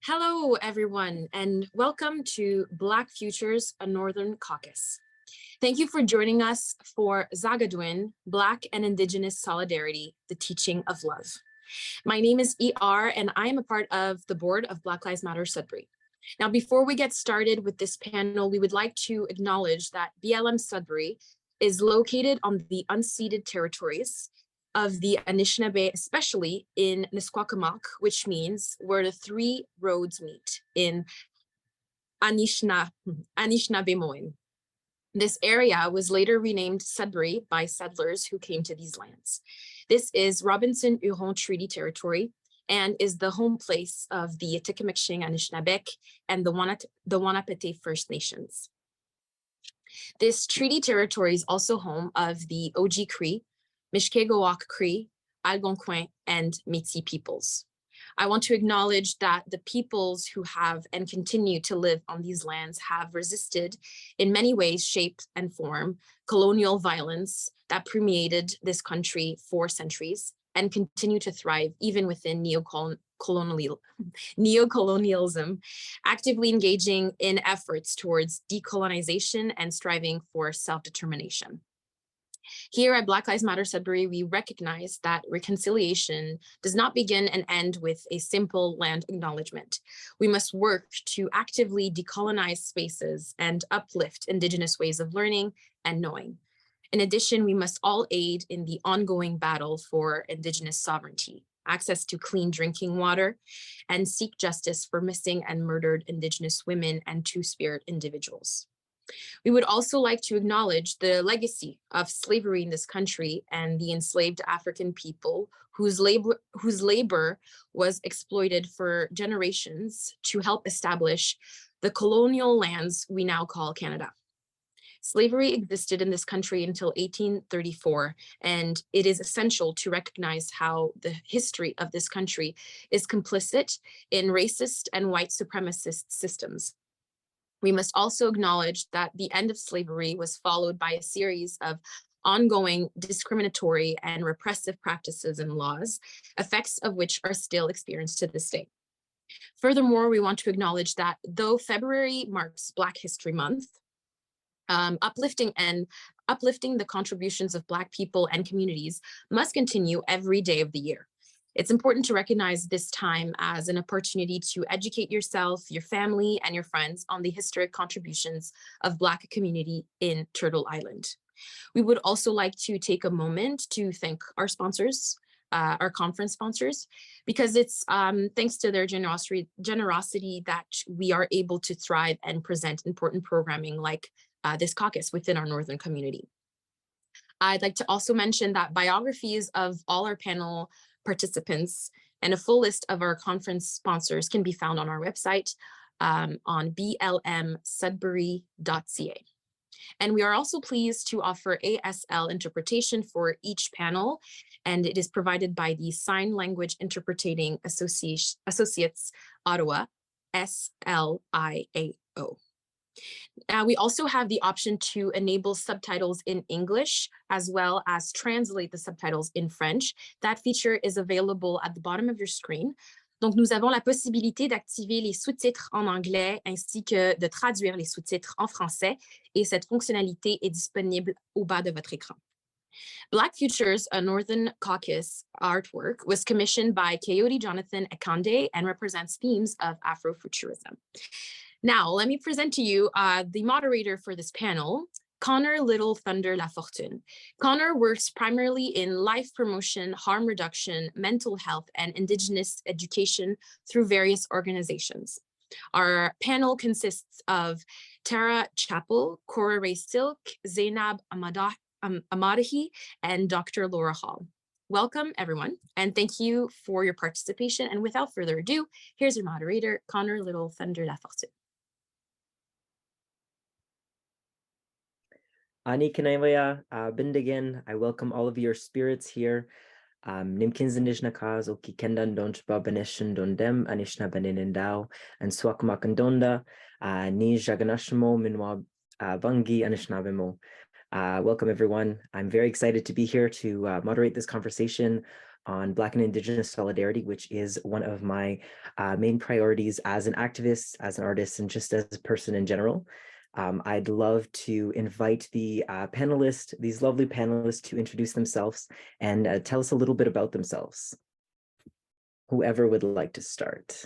Hello, everyone, and welcome to Black Futures, a Northern Caucus. Thank you for joining us for Zaagi'dwin, Black and Indigenous Solidarity, the Teaching of Love. My name is ER, and I am a part of the board of Black Lives Matter Sudbury. Now, before we get started with this panel, we would like to acknowledge that BLM Sudbury is located on the unceded territories of the Anishinaabe, especially in Nisquacomoc, which means where the three roads meet in Anishinaabemowin. This area was later renamed Sudbury by settlers who came to these lands. This is Robinson-Huron Treaty Territory and is the home place of the Atikameksheng Anishinaabeg and the Wanapete First Nations. This treaty territory is also home of the Oji Cree, Mishkegowok Cree, Algonquin, and Métis peoples. I want to acknowledge that the peoples who have and continue to live on these lands have resisted in many ways, shape, and form colonial violence that permeated this country for centuries and continue to thrive even within neocolonialism, actively engaging in efforts towards decolonization and striving for self-determination. Here at Black Lives Matter Sudbury, we recognize that reconciliation does not begin and end with a simple land acknowledgement. We must work to actively decolonize spaces and uplift Indigenous ways of learning and knowing. In addition, we must all aid in the ongoing battle for Indigenous sovereignty, access to clean drinking water, and seek justice for missing and murdered Indigenous women and Two-Spirit individuals. We would also like to acknowledge the legacy of slavery in this country and the enslaved African people whose labor was exploited for generations to help establish the colonial lands we now call Canada. Slavery existed in this country until 1834, and it is essential to recognize how the history of this country is complicit in racist and white supremacist systems. We must also acknowledge that the end of slavery was followed by a series of ongoing discriminatory and repressive practices and laws, effects of which are still experienced to this day. Furthermore, we want to acknowledge that though February marks Black History Month, uplifting the contributions of Black people and communities must continue every day of the year. It's important to recognize this time as an opportunity to educate yourself, your family, and your friends on the historic contributions of Black community in Turtle Island. We would also like to take a moment to thank our sponsors, our conference sponsors, because it's thanks to their generosity that we are able to thrive and present important programming like this caucus within our Northern community. I'd like to also mention that biographies of all our panel participants and a full list of our conference sponsors can be found on our website on blmsudbury.ca. And we are also pleased to offer ASL interpretation for each panel, and it is provided by the Sign Language Interpreting Associates Ottawa, SLIAO. Now, we also have the option to enable subtitles in English, as well as translate the subtitles in French. That feature is available at the bottom of your screen. Donc, nous avons la possibilité d'activer les sous-titres en anglais ainsi que de traduire les sous-titres en français, et cette fonctionnalité est disponible au bas de votre écran. Black Futures, a Northern Caucus artwork, was commissioned by Coyote Jonathan Ekande and represents themes of Afrofuturism. Now, let me present to you the moderator for this panel, Connor Little Thunder Lafortune. Connor works primarily in life promotion, harm reduction, mental health, and Indigenous education through various organizations. Our panel consists of Tara Chapple, Cora-Rae Silk, Zainab Amadahy, and Dr. Laura Hall. Welcome, everyone, and thank you for your participation. And without further ado, here's your moderator, Connor Little Thunder Lafortune. Ani Kanaiwaya, Bindigan, I welcome all of your spirits here. Nimkins Indishnakas, Oki Kendan Don't Babanishan Dondem, Anishna Beninindao, and Swakmakandonda, Ni Jaganashmo, Minwa Bangi, Anishnabemo. Welcome, everyone. I'm very excited to be here to moderate this conversation on Black and Indigenous solidarity, which is one of my main priorities as an activist, as an artist, and just as a person in general. I'd love to invite the panelists, these lovely panelists, to introduce themselves and tell us a little bit about themselves. Whoever would like to start.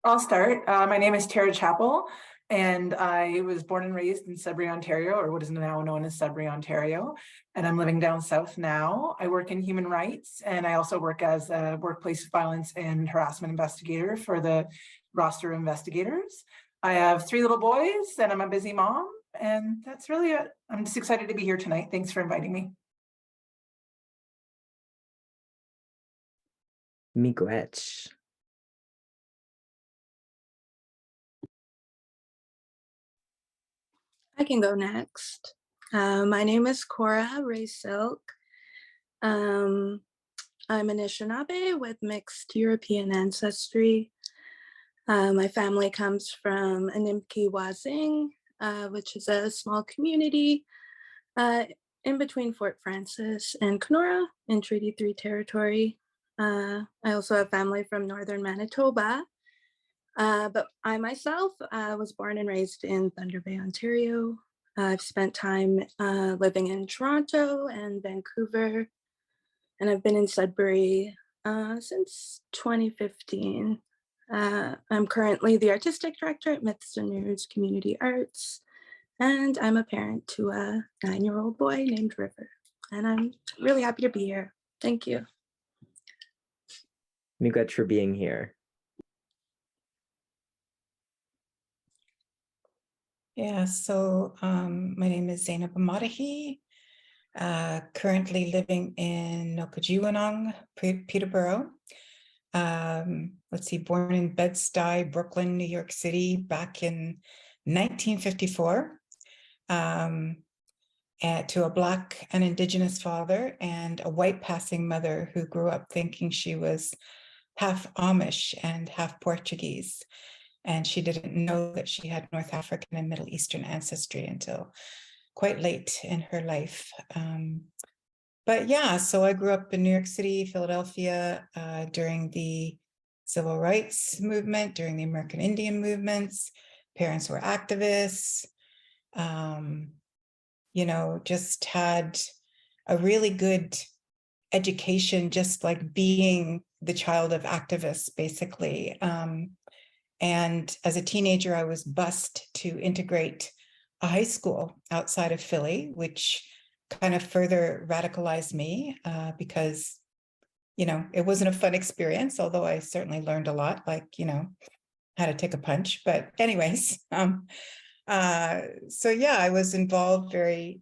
I'll start. My name is Tara Chapple, and I was born and raised in Sudbury, Ontario, or what is now known as Sudbury, Ontario. And I'm living down south now. I work in human rights, and I also work as a workplace violence and harassment investigator for the roster of investigators. I have 3 little boys, and I'm a busy mom, and that's really it. I'm just excited to be here tonight. Thanks for inviting me. Miigwech. I can go next. My name is Cora-Rae. I'm an Anishinaabe with mixed European ancestry. My family comes from Animkey-Wazing, which is a small community in between Fort Frances and Kenora in Treaty 3 territory. I also have family from northern Manitoba. But I myself was born and raised in Thunder Bay, Ontario. I've spent time living in Toronto and Vancouver, and I've been in Sudbury since 2015. I'm currently the artistic director at Myths and Mirrors Community Arts, and I'm a parent to a 9-year-old boy named River. And I'm really happy to be here. Thank you. Miigwech for being here. Yeah, so my name is Zainab Amadahy, currently living in Nokajiwanong, Peterborough. Let's see, born in Bed-Stuy, Brooklyn, New York City, back in 1954, to a Black and Indigenous father and a white passing mother who grew up thinking she was half Amish and half Portuguese. And she didn't know that she had North African and Middle Eastern ancestry until quite late in her life. But yeah, so I grew up in New York City, Philadelphia, during the civil rights movement, during the American Indian movements. Parents were activists, you know, just had a really good education, just like being the child of activists, basically. And as a teenager, I was bused to integrate a high school outside of Philly, which kind of further radicalized me because, you know, it wasn't a fun experience, although I certainly learned a lot, like, you know, how to take a punch. But anyways, so yeah, I was involved very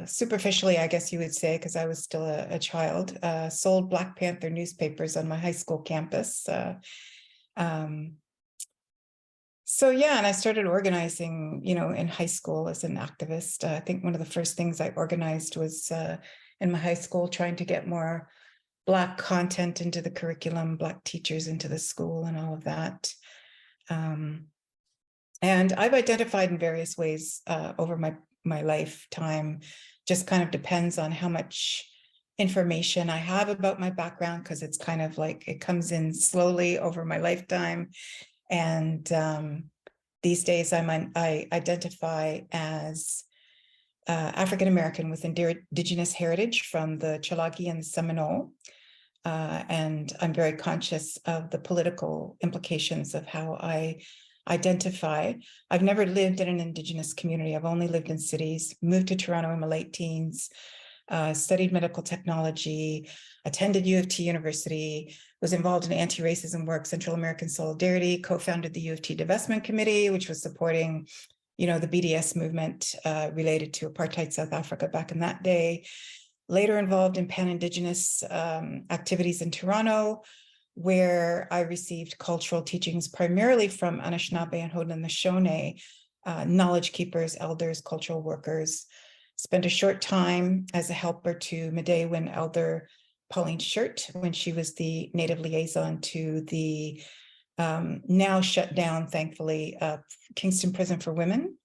superficially, I guess you would say, because I was still a child, sold Black Panther newspapers on my high school campus. So yeah, and I started organizing, you know, in high school as an activist. I think one of the first things I organized was in my high school, trying to get more Black content into the curriculum, Black teachers into the school and all of that. And I've identified in various ways over my lifetime, just kind of depends on how much information I have about my background, because it's kind of like it comes in slowly over my lifetime. And these days I identify as African-American with Indigenous heritage from the Tsalagi and the Seminole. And I'm very conscious of the political implications of how I identify. I've never lived in an Indigenous community. I've only lived in cities, moved to Toronto in my late teens, studied medical technology, attended U of T University, was involved in anti-racism work, Central American Solidarity, co-founded the U of T Divestment Committee, which was supporting, you know, the BDS movement related to apartheid South Africa back in that day. Later involved in pan-Indigenous activities in Toronto, where I received cultural teachings primarily from Anishinaabe and Haudenosaunee, knowledge keepers, elders, cultural workers. Spent a short time as a helper to Madewin elder Pauline Shirt when she was the Native liaison to the now shut down, thankfully, Kingston Prison for Women.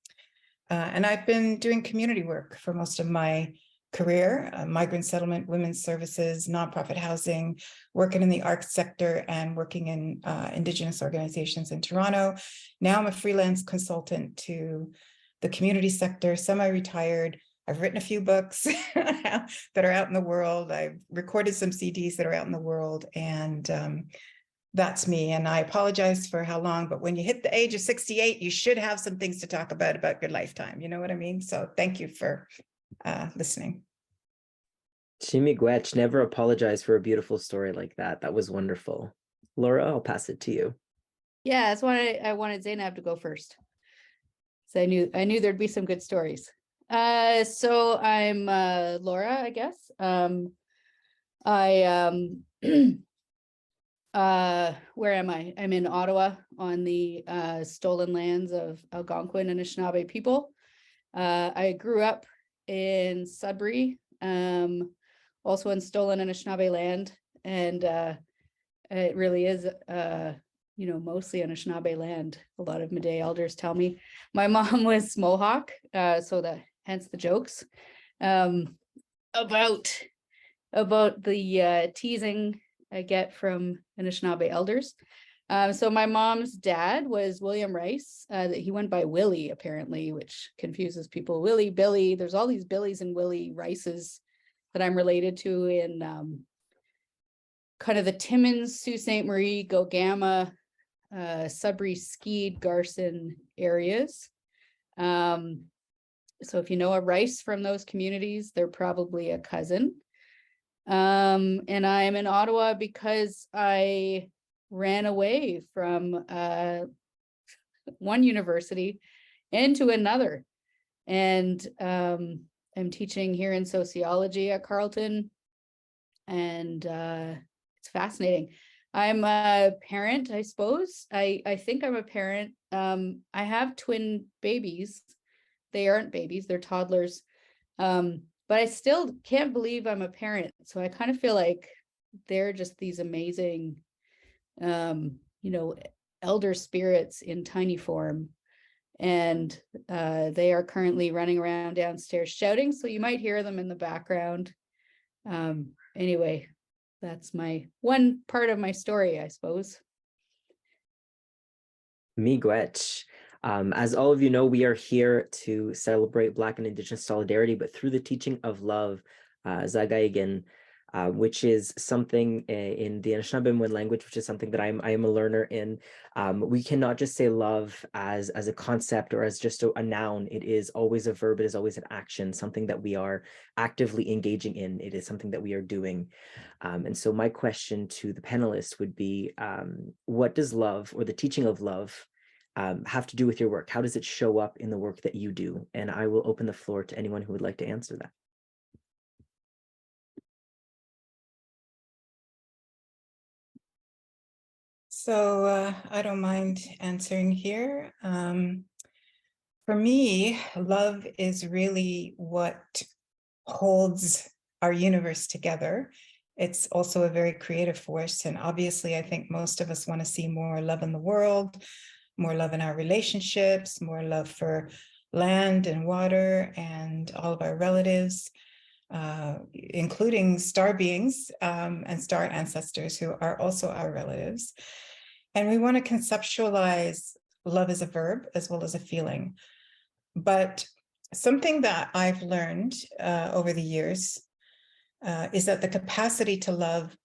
And I've been doing community work for most of my career, migrant settlement, women's services, nonprofit housing, working in the arts sector and working in Indigenous organizations in Toronto. Now I'm a freelance consultant to the community sector, semi-retired. I've written a few books that are out in the world. I've recorded some CDs that are out in the world, and that's me. And I apologize for how long, but when you hit the age of 68, you should have some things to talk about your lifetime. You know what I mean? So thank you for listening. Chimigwech, never apologize for a beautiful story like that. That was wonderful. Laura, I'll pass it to you. Yeah, that's why I wanted Zainab to go first. So I knew there'd be some good stories. So I'm Laura, I guess. Where am I? I'm in Ottawa on the stolen lands of Algonquin and Anishinaabe people. I grew up in Sudbury, also in stolen Anishinaabe land, and it really is mostly Anishinaabe land. A lot of Métis elders tell me. My mom was Mohawk, so hence the jokes about the teasing I get from Anishinaabe elders. So my mom's dad was William Rice. He went by Willie, apparently, which confuses people. Willie, Billy, there's all these Billies and Willie Rices that I'm related to in kind of the Timmins, Sault Ste. Marie, Gogama, Sudbury, Skeed, Garson areas. So if you know a Rice from those communities, they're probably a cousin. And I'm in Ottawa because I ran away from one university into another. And I'm teaching here in sociology at Carleton, and it's fascinating. I'm a parent, I suppose. I think I'm a parent. I have twin babies. They aren't babies, they're toddlers. But I still can't believe I'm a parent. So I kind of feel like they're just these amazing, elder spirits in tiny form. And they are currently running around downstairs shouting. So you might hear them in the background. Anyway, that's my one part of my story, I suppose. Miigwech. As all of you know, we are here to celebrate Black and Indigenous solidarity, but through the teaching of love, Zaagi'idwin, which is something in the Anishinaabe language, which is something that I am a learner in. We cannot just say love as a concept or as just a noun. It is always a verb. It is always an action, something that we are actively engaging in. It is something that we are doing. And so my question to the panelists would be, what does love, or the teaching of love, have to do with your work? How does it show up in the work that you do? And I will open the floor to anyone who would like to answer that. So I don't mind answering here. For me, love is really what holds our universe together. It's also a very creative force. And obviously, I think most of us want to see more love in the world, more love in our relationships, more love for land and water and all of our relatives, including star beings and star ancestors who are also our relatives. And we want to conceptualize love as a verb as well as a feeling. But something that I've learned over the years is that the capacity to love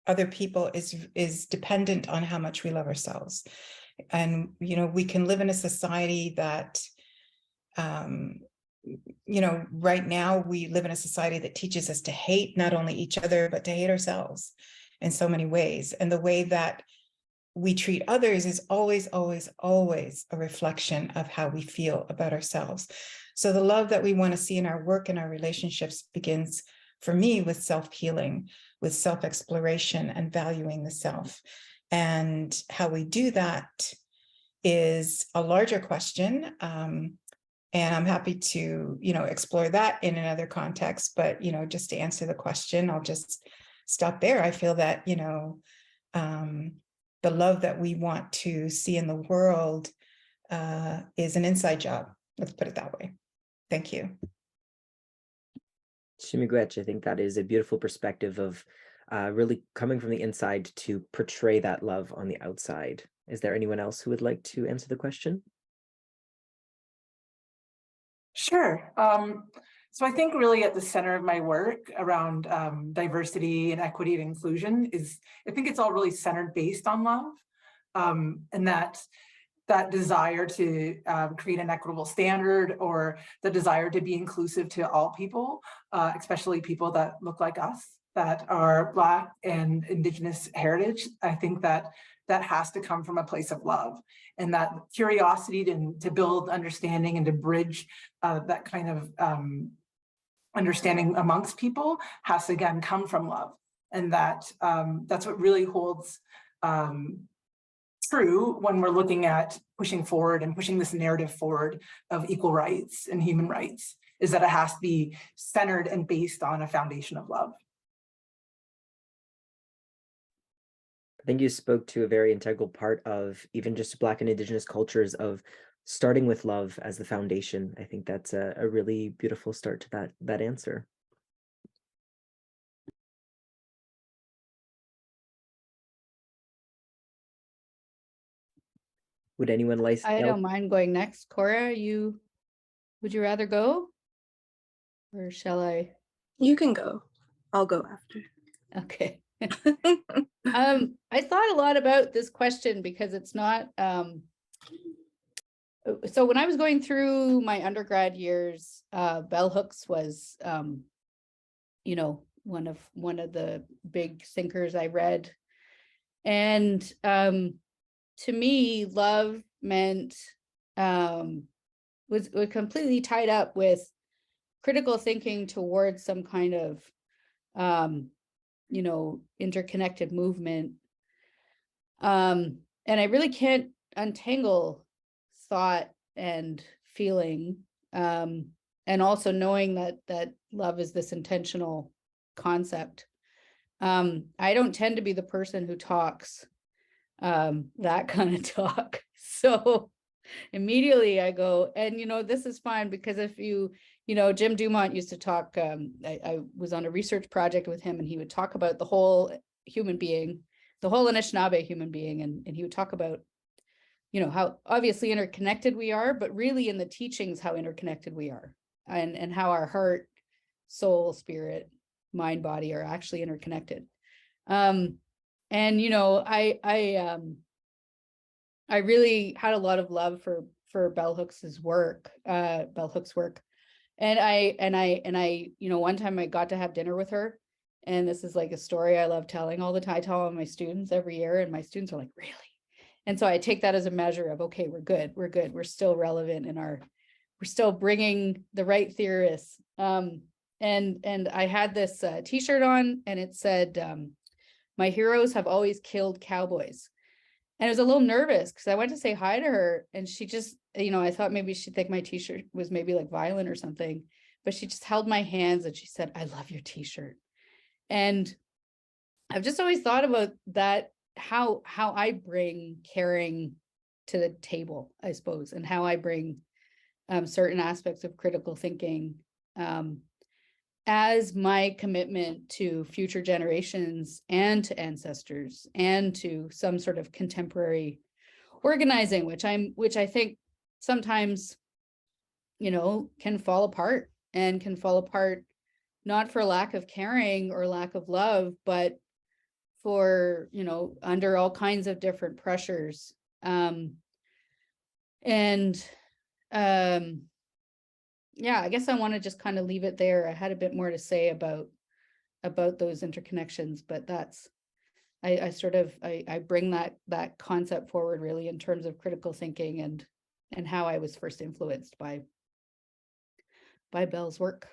other people is dependent on how much we love ourselves. And, we can live in a society that, right now we live in a society that teaches us to hate not only each other, but to hate ourselves in so many ways. And the way that we treat others is always, always, always a reflection of how we feel about ourselves. So the love that we want to see in our work and our relationships begins, for me, with self-healing, with self-exploration and valuing the self. And how we do that is a larger question. And I'm happy to, explore that in another context. But, just to answer the question, I'll just stop there. I feel that, the love that we want to see in the world is an inside job. Let's put it that way. Thank you. Shimigwech, I think that is a beautiful perspective of really coming from the inside to portray that love on the outside. Is there anyone else who would like to answer the question? Sure. So I think really at the center of my work around diversity and equity and inclusion is, I think it's all really centered based on love, and that desire to create an equitable standard, or the desire to be inclusive to all people, especially people that look like us, that are Black and Indigenous heritage. I think that has to come from a place of love, and that curiosity to build understanding and to bridge that kind of understanding amongst people has to, again, come from love. And that's what really holds true when we're looking at pushing forward and pushing this narrative forward of equal rights and human rights, is that it has to be centered and based on a foundation of love. I think you spoke to a very integral part of even just Black and Indigenous cultures of starting with love as the foundation. I think that's a really beautiful start to that answer. Would anyone like? I don't mind going next. Cora, would you rather go? Or shall I? You can go. I'll go after. Okay. I thought a lot about this question because it's not, so when I was going through my undergrad years, bell hooks was, you know, one of the big thinkers I read. And to me, love meant, was completely tied up with critical thinking towards some kind of, you know, interconnected movement. And I really can't untangle thought and feeling, and also knowing that love is this intentional concept. I don't tend to be the person who talks that kind of talk. So immediately I go, and you know, this is fine because if you know, Jim Dumont used to talk, I was on a research project with him, and he would talk about the whole human being, the whole Anishinaabe human being, and he would talk about, you know, how obviously interconnected we are, but really in the teachings, how interconnected we are, and how our heart, soul, spirit, mind, body are actually interconnected. And you know, I really had a lot of love for Bell Hooks' work, and I, you know, one time I got to have dinner with her, and this is like a story I love telling all the time. I tell all my students every year, and my students are like, really? And so I take that as a measure of, okay, we're good. We're still relevant we're still bringing the right theorists. And I had this t-shirt on, and it said, my heroes have always killed cowboys. And I was a little nervous because I went to say hi to her, and she just, you know, I thought maybe she'd think my t-shirt was maybe like violent or something, but she just held my hands and she said, I love your t-shirt. And I've just always thought about that, how I bring caring to the table, I suppose, and how I bring certain aspects of critical thinking as my commitment to future generations and to ancestors and to some sort of contemporary organizing, which I think sometimes, you know, can fall apart, and can fall apart not for lack of caring or lack of love, but for, you know, under all kinds of different pressures. Yeah, I guess I want to just kind of leave it there. I had a bit more to say about those interconnections, but that's, I bring that concept forward really in terms of critical thinking and how I was first influenced by Bell's work.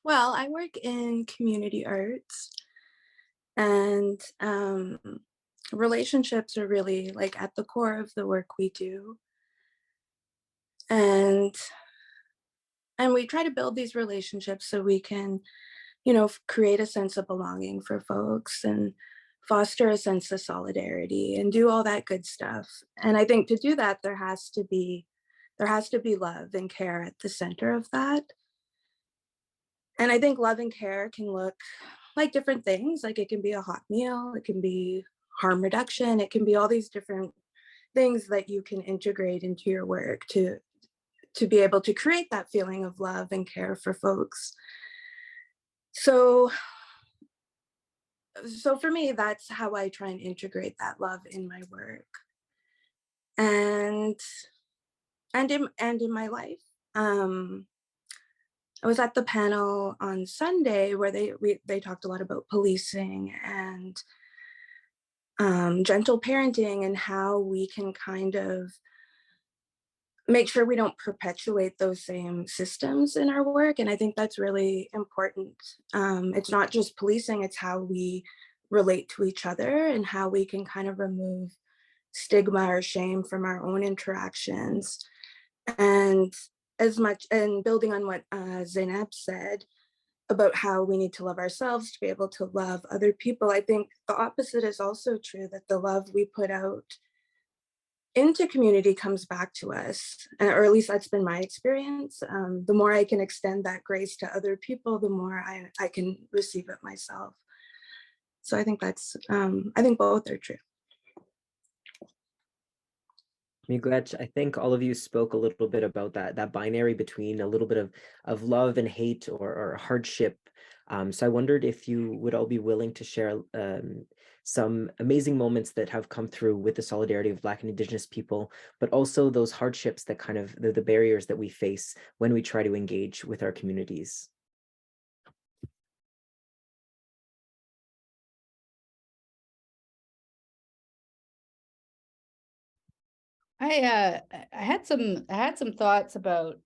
Well, I work in community arts, and relationships are really like at the core of the work we do. And we try to build these relationships so we can, you know, create a sense of belonging for folks and foster a sense of solidarity and do all that good stuff. And I think to do that, there has to be love and care at the center of that. And I think love and care can look like different things. Like it can be a hot meal, it can be harm reduction, it can be all these different things that you can integrate into your work to be able to create that feeling of love and care for folks. So for me, that's how I try and integrate that love in my work and in my life. I was at the panel on Sunday where they talked a lot about policing and gentle parenting and how we can kind of make sure we don't perpetuate those same systems in our work. And I think that's really important. It's not just policing, it's how we relate to each other and how we can kind of remove stigma or shame from our own interactions. And building on what Zainab said about how we need to love ourselves to be able to love other people, I think the opposite is also true, that the love we put out into community comes back to us, or at least that's been my experience. The more I can extend that grace to other people, the more I can receive it myself. So I think I think both are true. Miigwech, I think all of you spoke a little bit about that binary between a little bit of love and hate or hardship. So I wondered if you would all be willing to share some amazing moments that have come through with the solidarity of Black and Indigenous people, but also those hardships that kind of the barriers that we face when we try to engage with our communities. I had some thoughts about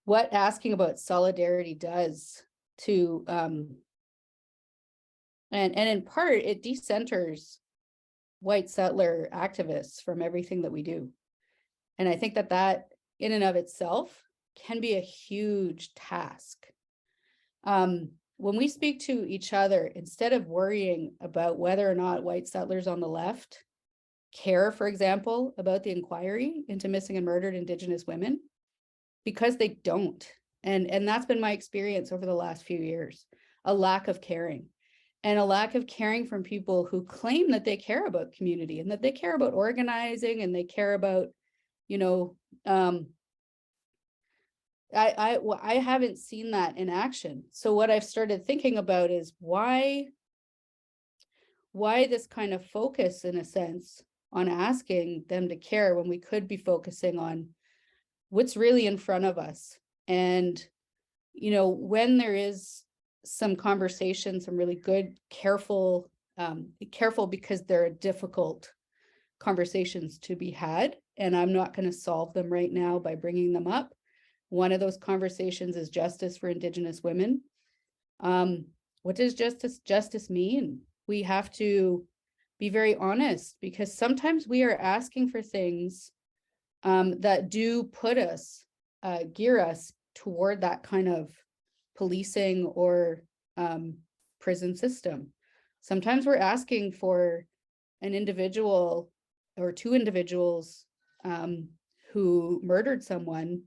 what asking about solidarity does to and in part it decenters white settler activists from everything that we do. And I think that in and of itself can be a huge task. When we speak to each other, instead of worrying about whether or not white settlers on the left care, for example, about the inquiry into missing and murdered Indigenous women, because they don't. And that's been my experience over the last few years, a lack of caring. And a lack of caring from people who claim that they care about community and that they care about organizing and they care about, I haven't seen that in action. So what I've started thinking about is why this kind of focus, in a sense, on asking them to care when we could be focusing on what's really in front of us. And, when there is some conversation, some really good, careful because they're difficult conversations to be had. And I'm not going to solve them right now by bringing them up. One of those conversations is justice for Indigenous women. What does justice mean? We have to be very honest, because sometimes we are asking for things that do put us, gear us toward that kind of policing or prison system. Sometimes we're asking for an individual or two individuals who murdered someone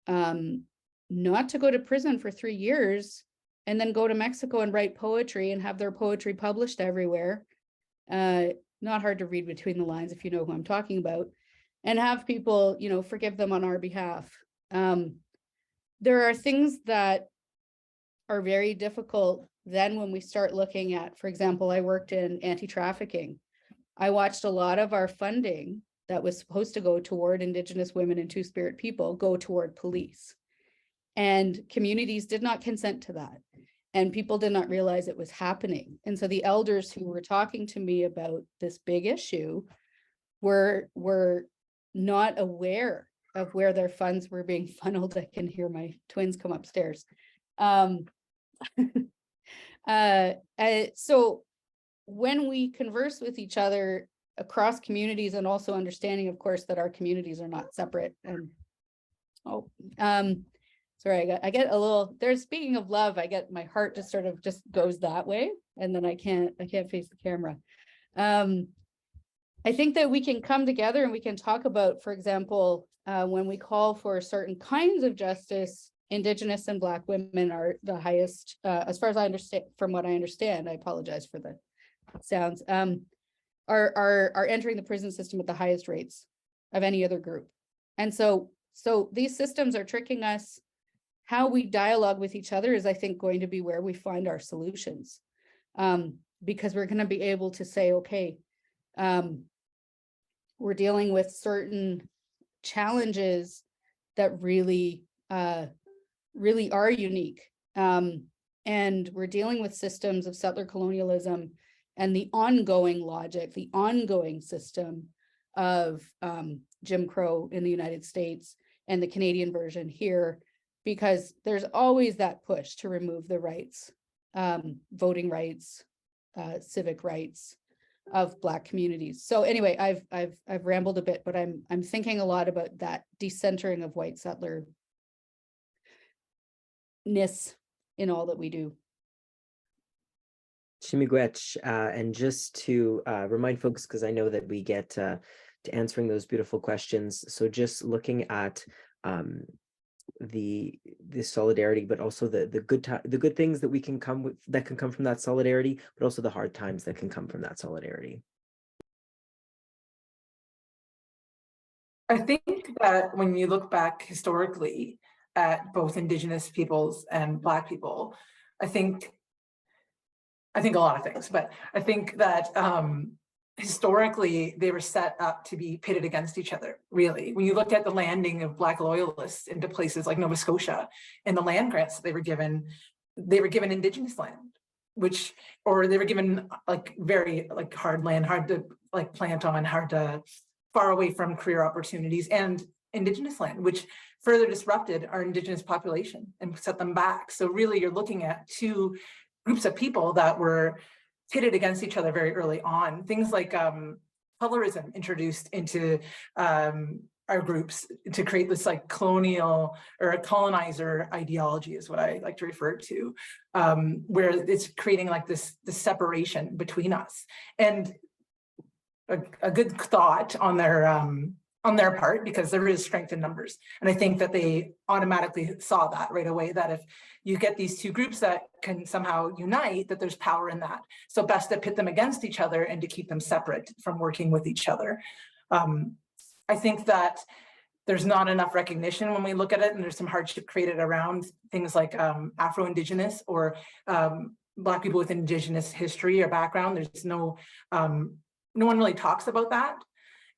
not to go to prison for 3 years and then go to Mexico and write poetry and have their poetry published everywhere. Not hard to read between the lines if you know who I'm talking about, and have people, forgive them on our behalf. There are things that are very difficult then when we start looking at, for example, I worked in anti-trafficking. I watched a lot of our funding that was supposed to go toward Indigenous women and Two-Spirit people go toward police. And communities did not consent to that. And people did not realize it was happening. And so the elders who were talking to me about this big issue were not aware of where their funds were being funneled. I can hear my twins come upstairs. So when we converse with each other across communities, and also understanding, of course, that our communities are not separate, and Sorry, I get a little, there's, speaking of love, I get, my heart just sort of just goes that way, and then I can't face the camera. I think that we can come together and we can talk about, for example, when we call for certain kinds of justice, Indigenous and Black women are the highest, as far as I understand, from what I understand, I apologize for the sounds, are entering the prison system at the highest rates of any other group. And so these systems are tricking us. How we dialogue with each other is, I think, going to be where we find our solutions, because we're going to be able to say, okay, we're dealing with certain challenges that really are unique. And we're dealing with systems of settler colonialism and the ongoing logic, the ongoing system of Jim Crow in the United States and the Canadian version here, because there's always that push to remove the rights, voting rights, civic rights of Black communities. So anyway, I've rambled a bit, but I'm thinking a lot about that decentering of white settler-ness in all that we do. Chimigwech, and just to remind folks, because I know that we get to answering those beautiful questions. So just looking at the solidarity, but also the good things that we can come with, that can come from that solidarity, but also the hard times that can come from that solidarity. I think that when you look back historically at both Indigenous peoples and Black people, I think a lot of things, but I think that historically they were set up to be pitted against each other, really. When you look at the landing of Black loyalists into places like Nova Scotia and the land grants that they were given Indigenous land, or they were given like very like hard land, hard to like plant on, far away from career opportunities, and Indigenous land, which further disrupted our Indigenous population and set them back. So really you're looking at two groups of people that were pitted against each other very early on. Things like colorism introduced into our groups to create this like colonial or a colonizer ideology is what I like to refer to, where it's creating like this separation between us. And a good thought on their part, because there is strength in numbers. And I think that they automatically saw that right away, that if you get these two groups that can somehow unite, that there's power in that. So best to pit them against each other and to keep them separate from working with each other. I think that there's not enough recognition when we look at it, and there's some hardship created around things like Afro-Indigenous or Black people with Indigenous history or background. There's no one really talks about that.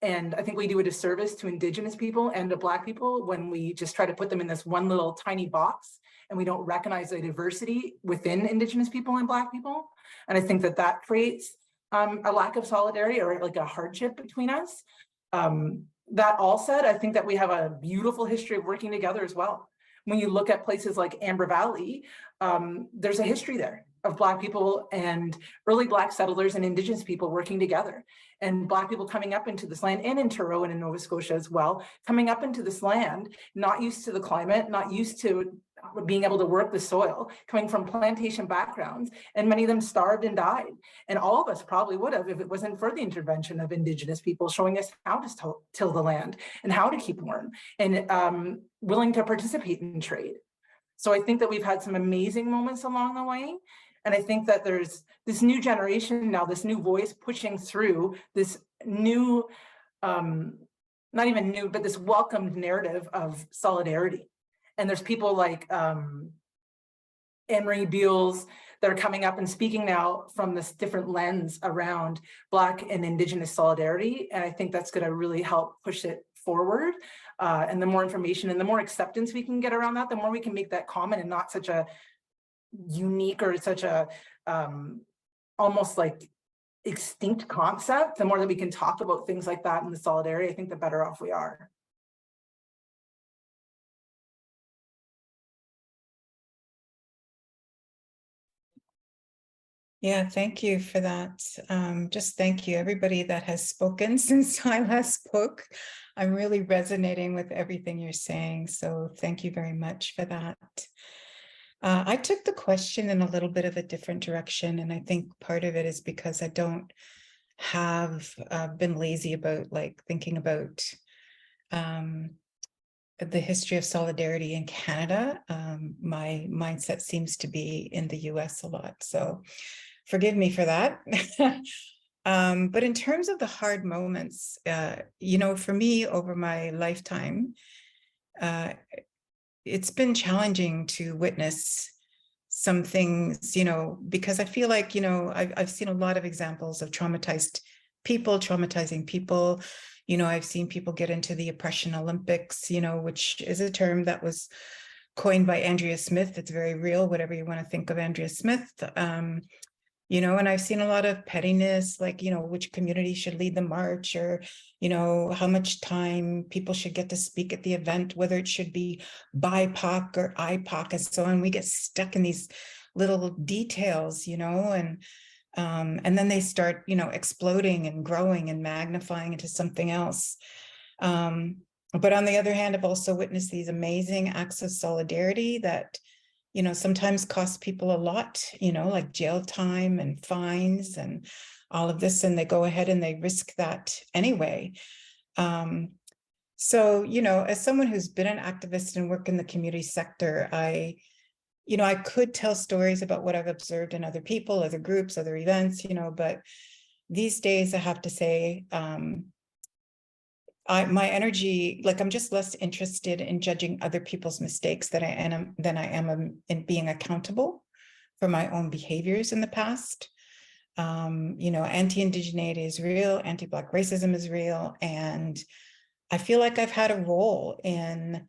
And I think we do a disservice to Indigenous people and to Black people when we just try to put them in this one little tiny box and we don't recognize the diversity within Indigenous people and Black people. And I think that that creates a lack of solidarity or like a hardship between us. That all said, I think that we have a beautiful history of working together as well. When you look at places like Amber Valley, there's a history there of Black people and early Black settlers and Indigenous people working together, and Black people coming up into this land, and in Truro and in Nova Scotia as well, coming up into this land, not used to the climate, not used to being able to work the soil, coming from plantation backgrounds, and many of them starved and died. And all of us probably would have if it wasn't for the intervention of Indigenous people showing us how to till the land and how to keep warm, and willing to participate in trade. So I think that we've had some amazing moments along the way. And I think that there's this new generation now, this new voice pushing through this new, not even new, but this welcomed narrative of solidarity. And there's people like Anne-Marie Beals that are coming up and speaking now from this different lens around Black and Indigenous solidarity. And I think that's going to really help push it forward. And the more information and the more acceptance we can get around that, the more we can make that common and not such a unique or such a almost like extinct concept. The more that we can talk about things like that in the solidarity, I think the better off we are. Yeah, thank you for that. Just thank you, everybody that has spoken since I last spoke. I'm really resonating with everything you're saying, so thank you very much for that. I took the question in a little bit of a different direction, and I think part of it is because I don't have been lazy about like thinking about the history of solidarity in Canada. My mindset seems to be in the US a lot, so forgive me for that. But in terms of the hard moments, you know, for me over my lifetime, it's been challenging to witness some things, you know, because I feel like, you know, I've seen a lot of examples of traumatizing people. You know, I've seen people get into the oppression Olympics, you know, which is a term that was coined by Andrea Smith. It's very real, whatever you want to think of Andrea Smith. You know, and I've seen a lot of pettiness, like, you know, which community should lead the march, or, you know, how much time people should get to speak at the event, whether it should be BIPOC or IPOC and so on. We get stuck in these little details, you know, and then they start, you know, exploding and growing and magnifying into something else. But on the other hand, I've also witnessed these amazing acts of solidarity that, you know, sometimes cost people a lot, you know, like jail time and fines and all of this, and they go ahead and they risk that anyway. So, you know, as someone who's been an activist and worked in the community sector, you know, I could tell stories about what I've observed in other people, other groups, other events, you know, but these days I have to say, my energy, like I'm just less interested in judging other people's mistakes than I am in being accountable for my own behaviors in the past. You know, anti-Indigeneity is real, anti-Black racism is real, and I feel like I've had a role in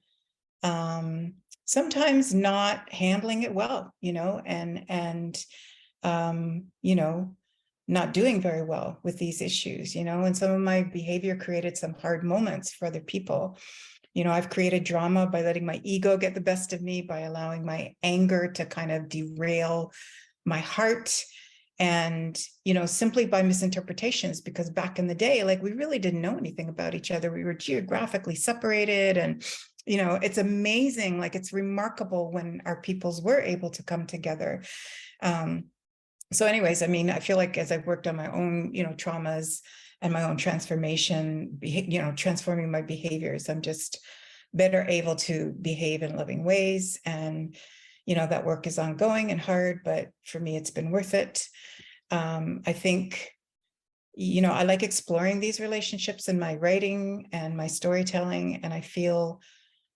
sometimes not handling it well, you know, and you know, not doing very well with these issues, you know, and some of my behavior created some hard moments for other people. You know, I've created drama by letting my ego get the best of me, by allowing my anger to kind of derail my heart, and, you know, simply by misinterpretations, because back in the day, like, we really didn't know anything about each other. We were geographically separated, and, you know, it's amazing, like, it's remarkable when our peoples were able to come together. So anyways, I mean, I feel like as I've worked on my own, you know, traumas and my own transformation, you know, transforming my behaviors, I'm just better able to behave in loving ways. And, you know, that work is ongoing and hard, but for me, it's been worth it. I think, you know, I like exploring these relationships in my writing and my storytelling, and I feel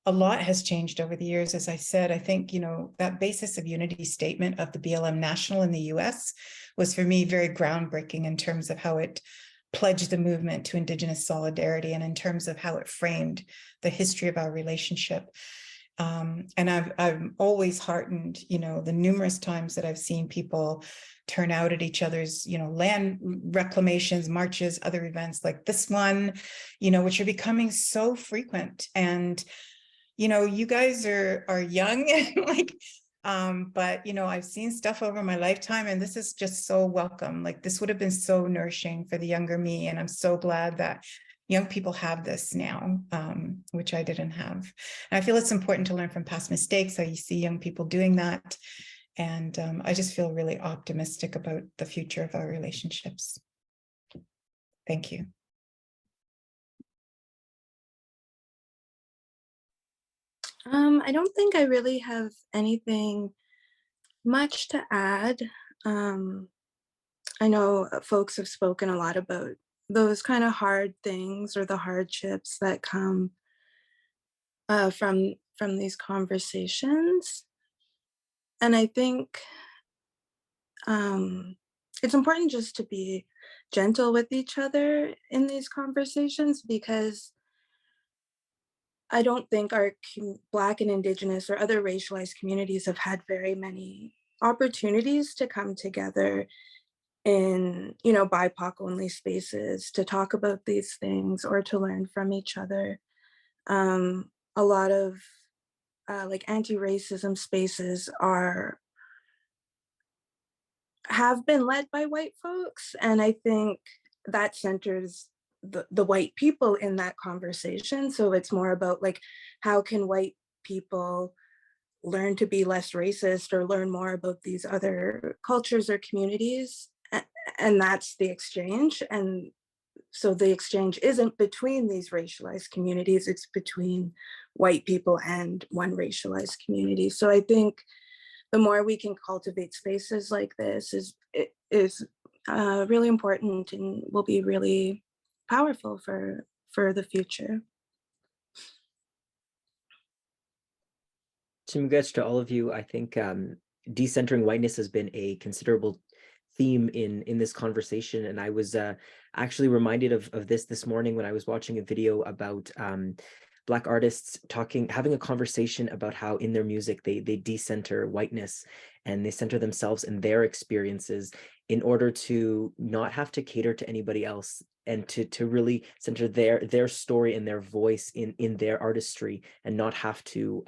a lot has changed over the years. As I said, I think, you know, that basis of unity statement of the BLM National in the US was for me very groundbreaking in terms of how it pledged the movement to Indigenous solidarity, and in terms of how it framed the history of our relationship. And I'm always heartened, you know, the numerous times that I've seen people turn out at each other's, you know, land reclamations, marches, other events like this one, you know, which are becoming so frequent. And you know, you guys are young, like, but, you know, I've seen stuff over my lifetime, and this is just so welcome. Like, this would have been so nourishing for the younger me. And I'm so glad that young people have this now, which I didn't have. And I feel it's important to learn from past mistakes. So you see young people doing that. And I just feel really optimistic about the future of our relationships. Thank you. I don't think I really have anything much to add. I know folks have spoken a lot about those kind of hard things or the hardships that come from these conversations. And I think it's important just to be gentle with each other in these conversations, because I don't think our Black and Indigenous or other racialized communities have had very many opportunities to come together in, you know, BIPOC only spaces to talk about these things or to learn from each other. A lot of like anti-racism spaces are have been led by white folks. And I think that centers the white people in that conversation. So it's more about like, how can white people learn to be less racist or learn more about these other cultures or communities? And that's the exchange. And so the exchange isn't between these racialized communities, it's between white people and one racialized community. So I think the more we can cultivate spaces like this is really important and will be really powerful for the future. Chimigach to all of you. I think decentering whiteness has been a considerable theme in this conversation, and I was actually reminded of this morning when I was watching a video about Black artists having a conversation about how in their music they decenter whiteness and they center themselves in their experiences in order to not have to cater to anybody else, and to really center their story and their voice in their artistry, and not have to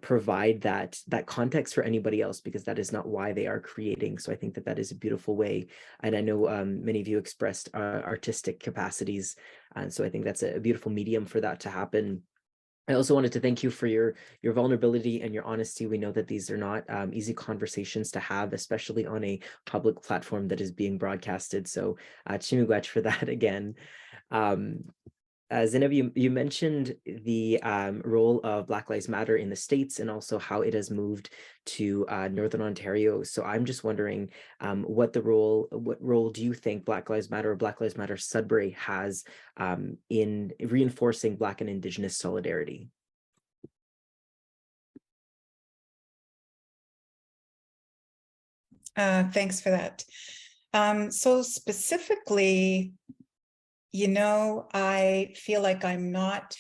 provide that context for anybody else, because that is not why they are creating. So I think that is a beautiful way. And I know many of you expressed artistic capacities. And so I think that's a beautiful medium for that to happen. I also wanted to thank you for your vulnerability and your honesty. We know that these are not easy conversations to have, especially on a public platform that is being broadcasted. So Chimigwach for that again. Zainab, you mentioned the role of Black Lives Matter in the States and also how it has moved to Northern Ontario. So I'm just wondering what role do you think Black Lives Matter or Black Lives Matter Sudbury has in reinforcing Black and Indigenous solidarity? Thanks for that. So specifically, I feel like I'm not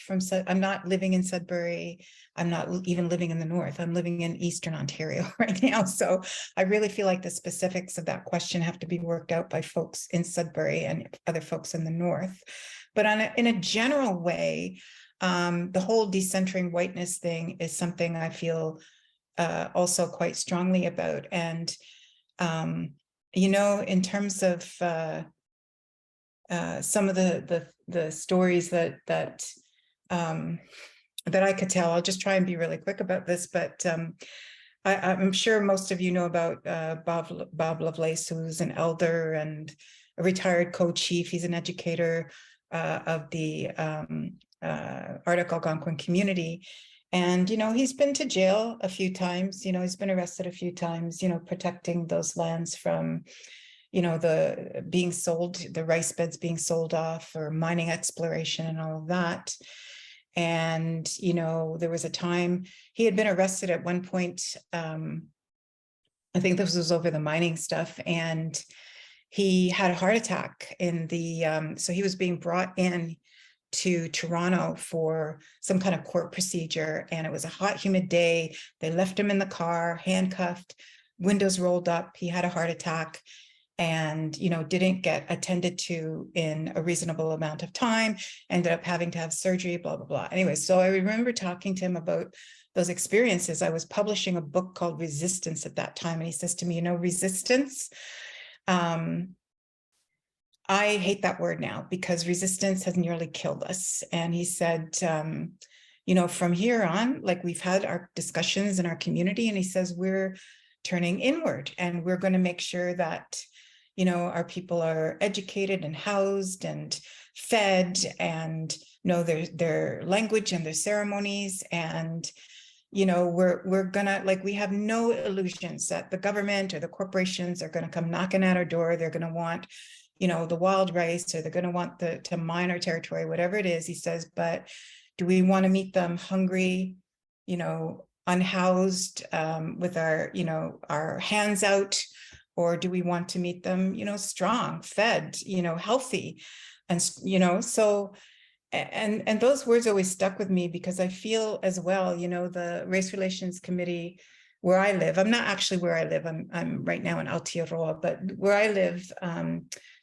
living in Sudbury. I'm not even living in the north. I'm living in Eastern Ontario right now. So I really feel like the specifics of that question have to be worked out by folks in Sudbury and other folks in the north. But in a general way, the whole decentering whiteness thing is something I feel also quite strongly about. And, in terms of some of the stories that I could tell, I'll just try and be really quick about this, but I'm sure most of you know about Bob Lovelace, who's an elder and a retired co-chief. He's an educator of the Arctic Algonquin community. And, he's been to jail a few times, he's been arrested a few times, protecting those lands from the rice beds being sold off, or mining exploration and all of that. And, there was a time he had been arrested at one point. I think this was over the mining stuff, and he had a heart attack so he was being brought in to Toronto for some kind of court procedure. And it was a hot, humid day. They left him in the car, handcuffed, windows rolled up. He had a heart attack and, didn't get attended to in a reasonable amount of time, ended up having to have surgery, blah, blah, blah. Anyway, so I remember talking to him about those experiences. I was publishing a book called Resistance at that time. And he says to me, resistance, I hate that word now because resistance has nearly killed us. And he said, from here on, like we've had our discussions in our community, and he says, we're turning inward and we're going to make sure that, our people are educated and housed and fed and know their language and their ceremonies. And, we're gonna, like, we have no illusions that the government or the corporations are going to come knocking at our door. They're going to want the wild rice, or they're going to want to mine our territory, whatever it is, he says. But do we want to meet them hungry, unhoused, with our hands out, or do we want to meet them, strong, fed, healthy? And, so, and those words always stuck with me, because I feel as well, the Race Relations Committee where I live, I'm not actually where I live, I'm right now in Aotearoa, but where I live,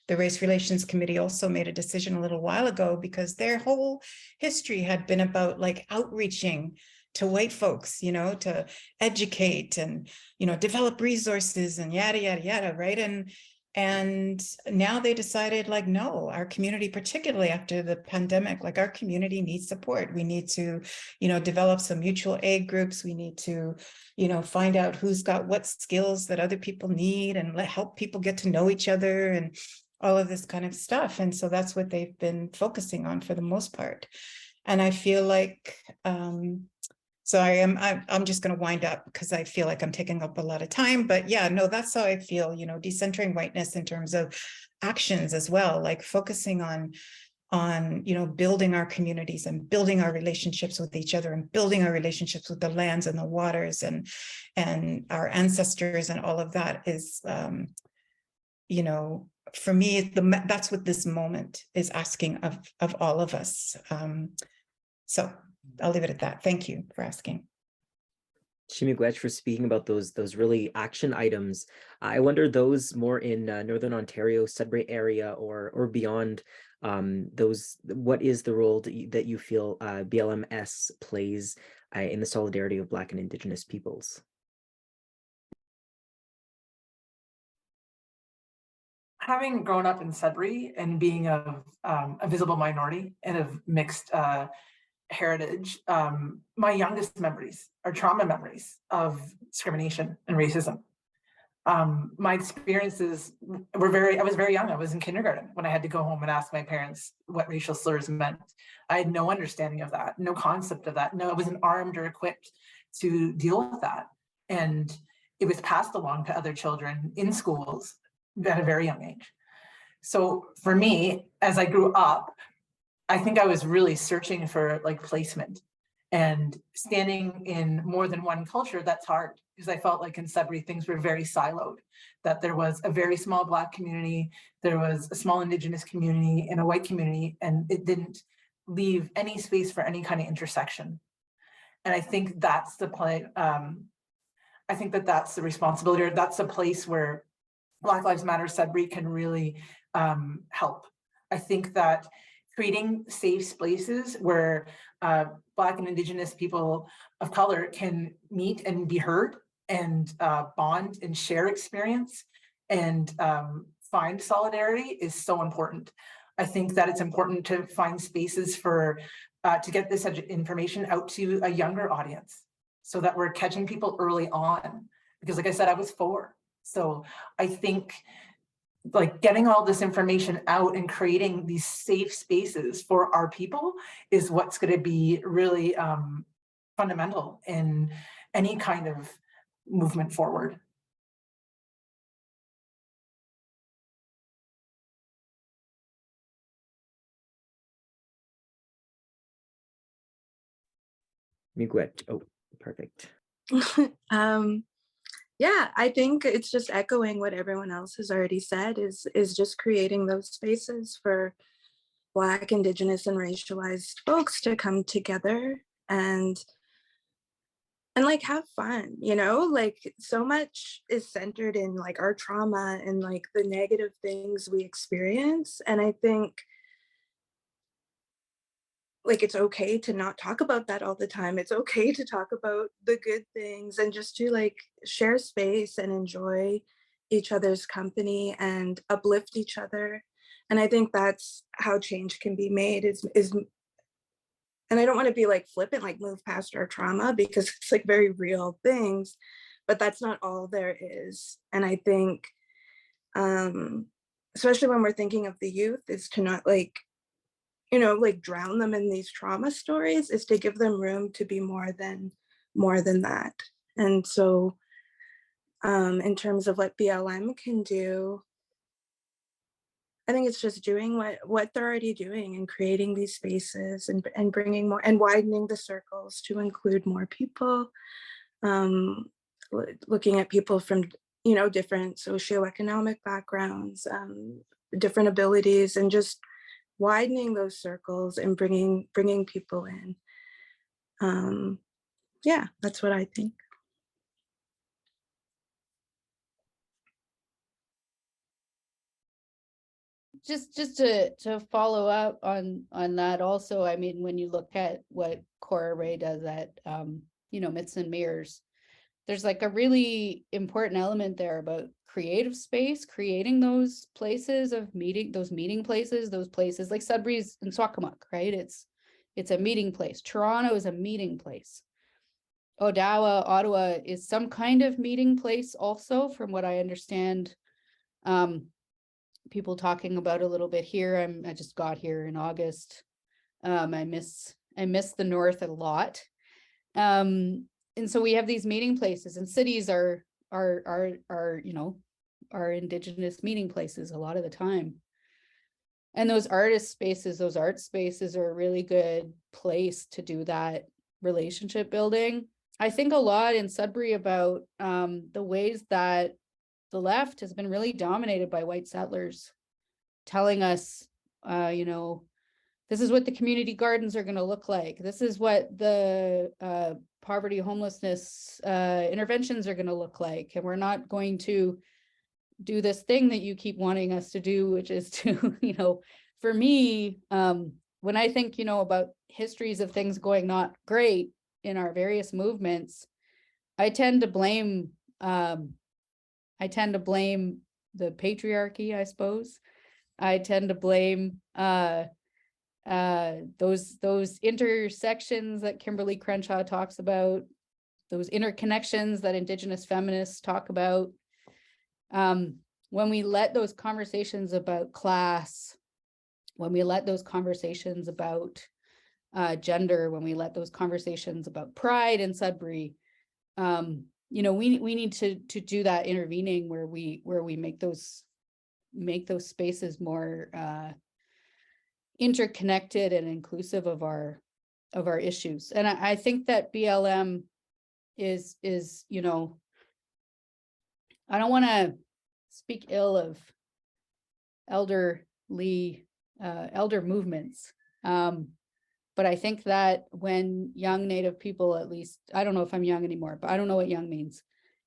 the Race Relations Committee also made a decision a little while ago, because their whole history had been about like outreaching to white folks, you know, to educate and, you know, develop resources and yada, yada, yada, right? And now they decided, like, no, our community, particularly after the pandemic, like, our community needs support. We need to, you know, develop some mutual aid groups. We need to, you know, find out who's got what skills that other people need and help people get to know each other and all of this kind of stuff. And so that's what they've been focusing on for the most part. And I feel like, so I'm just going to wind up because I feel like I'm taking up a lot of time, but yeah, no, that's how I feel, you know, decentering whiteness in terms of actions as well, like focusing on, you know, building our communities and building our relationships with each other and building our relationships with the lands and the waters and our ancestors, and all of that is, you know, for me, that's what this moment is asking of all of us. So I'll leave it at that. Thank you for asking. Miigwech, for speaking about those really action items. I wonder, those more in Northern Ontario, Sudbury area, or beyond, what is the role that you feel BLMS plays in the solidarity of Black and Indigenous peoples? Having grown up in Sudbury and being a visible minority and of mixed heritage, my youngest memories are trauma memories of discrimination and racism. My experiences were I was very young. I was in kindergarten when I had to go home and ask my parents what racial slurs meant. I had no understanding of that, no concept of that. No, I wasn't armed or equipped to deal with that. And it was passed along to other children in schools at a very young age. So for me, as I grew up, I think I was really searching for like placement, and standing in more than one culture. That's hard because I felt like in Sudbury things were very siloed, that there was a very small Black community, there was a small Indigenous community and a white community, and it didn't leave any space for any kind of intersection. And I think that's the play. I think that's the responsibility, or that's a place where Black Lives Matter Sudbury can really help. I think that creating safe spaces where Black and Indigenous people of color can meet and be heard and bond and share experience and find solidarity is so important. I think that it's important to find spaces for to get this information out to a younger audience so that we're catching people early on. Because like I said, I was 4. So I think like getting all this information out and creating these safe spaces for our people is what's going to be really fundamental in any kind of movement forward. Miigwech. Oh, perfect. Yeah, I think it's just echoing what everyone else has already said, is just creating those spaces for Black, Indigenous, and racialized folks to come together and like have fun, you know, like so much is centered in like our trauma and like the negative things we experience. And I think like it's okay to not talk about that all the time. It's okay to talk about the good things and just to like share space and enjoy each other's company and uplift each other. And I think that's how change can be made, is and I don't want to be like flippant, like move past our trauma, because it's like very real things, but that's not all there is. And I think, especially when we're thinking of the youth, is to not like, you know, like drown them in these trauma stories, is to give them room to be more than that. And so in terms of what BLM can do, I think it's just doing what they're already doing and creating these spaces and bringing more and widening the circles to include more people, looking at people from, you know, different socioeconomic backgrounds, different abilities, and just widening those circles and bringing people in. Yeah, that's what I think. just to follow up on that also, I mean, when you look at what Cora-Rae does at Myths and Mirrors, there's like a really important element there about creative space, creating those places of meeting, those places like Sudbury's and Swakamuck, right? It's a meeting place. Toronto is a meeting place. Ottawa is some kind of meeting place also, from what I understand. People talking about a little bit here. I just got here in August. I miss the North a lot. And so we have these meeting places, and cities are Indigenous meeting places a lot of the time. And those artist spaces, those art spaces are a really good place to do that relationship building. I think a lot in Sudbury about the ways that the left has been really dominated by white settlers, telling us, this is what the community gardens are going to look like. This is what the poverty, homelessness interventions are going to look like. And we're not going to do this thing that you keep wanting us to do, which is to, for me, when I think, about histories of things going not great in our various movements, I tend to blame the patriarchy, I suppose. I tend to blame those intersections that Kimberly Crenshaw talks about, those interconnections that Indigenous feminists talk about. When we let those conversations about class, when we let those conversations about gender, when we let those conversations about pride in Sudbury, we need to do that intervening where we make those spaces more interconnected and inclusive of our issues. And I think that BLM is I don't want to speak ill of elder movements, but I think that when young Native people, at least, I don't know if I'm young anymore, but I don't know what young means.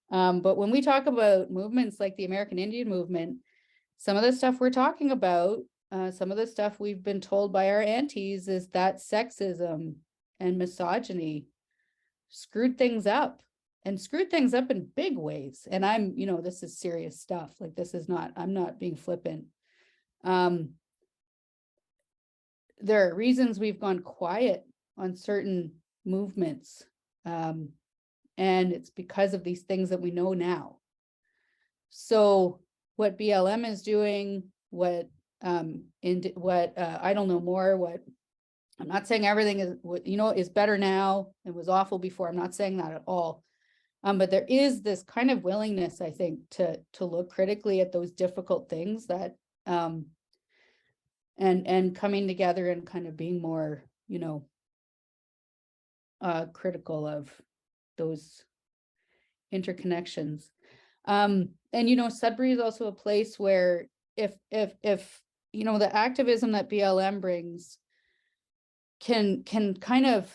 But when we talk about movements like the American Indian movement, some of the stuff we're talking about, some of the stuff we've been told by our aunties is that sexism and misogyny screwed things up in big ways. And this is serious stuff. Like, I'm not being flippant. There are reasons we've gone quiet on certain movements. And it's because of these things that we know now. So what BLM is doing, what I don't know more, what I'm not saying everything is better now and was awful before. I'm not saying that at all. But there is this kind of willingness, I think, to look critically at those difficult things that and coming together and kind of being more, critical of those interconnections. And Sudbury is also a place where if the activism that BLM brings can kind of,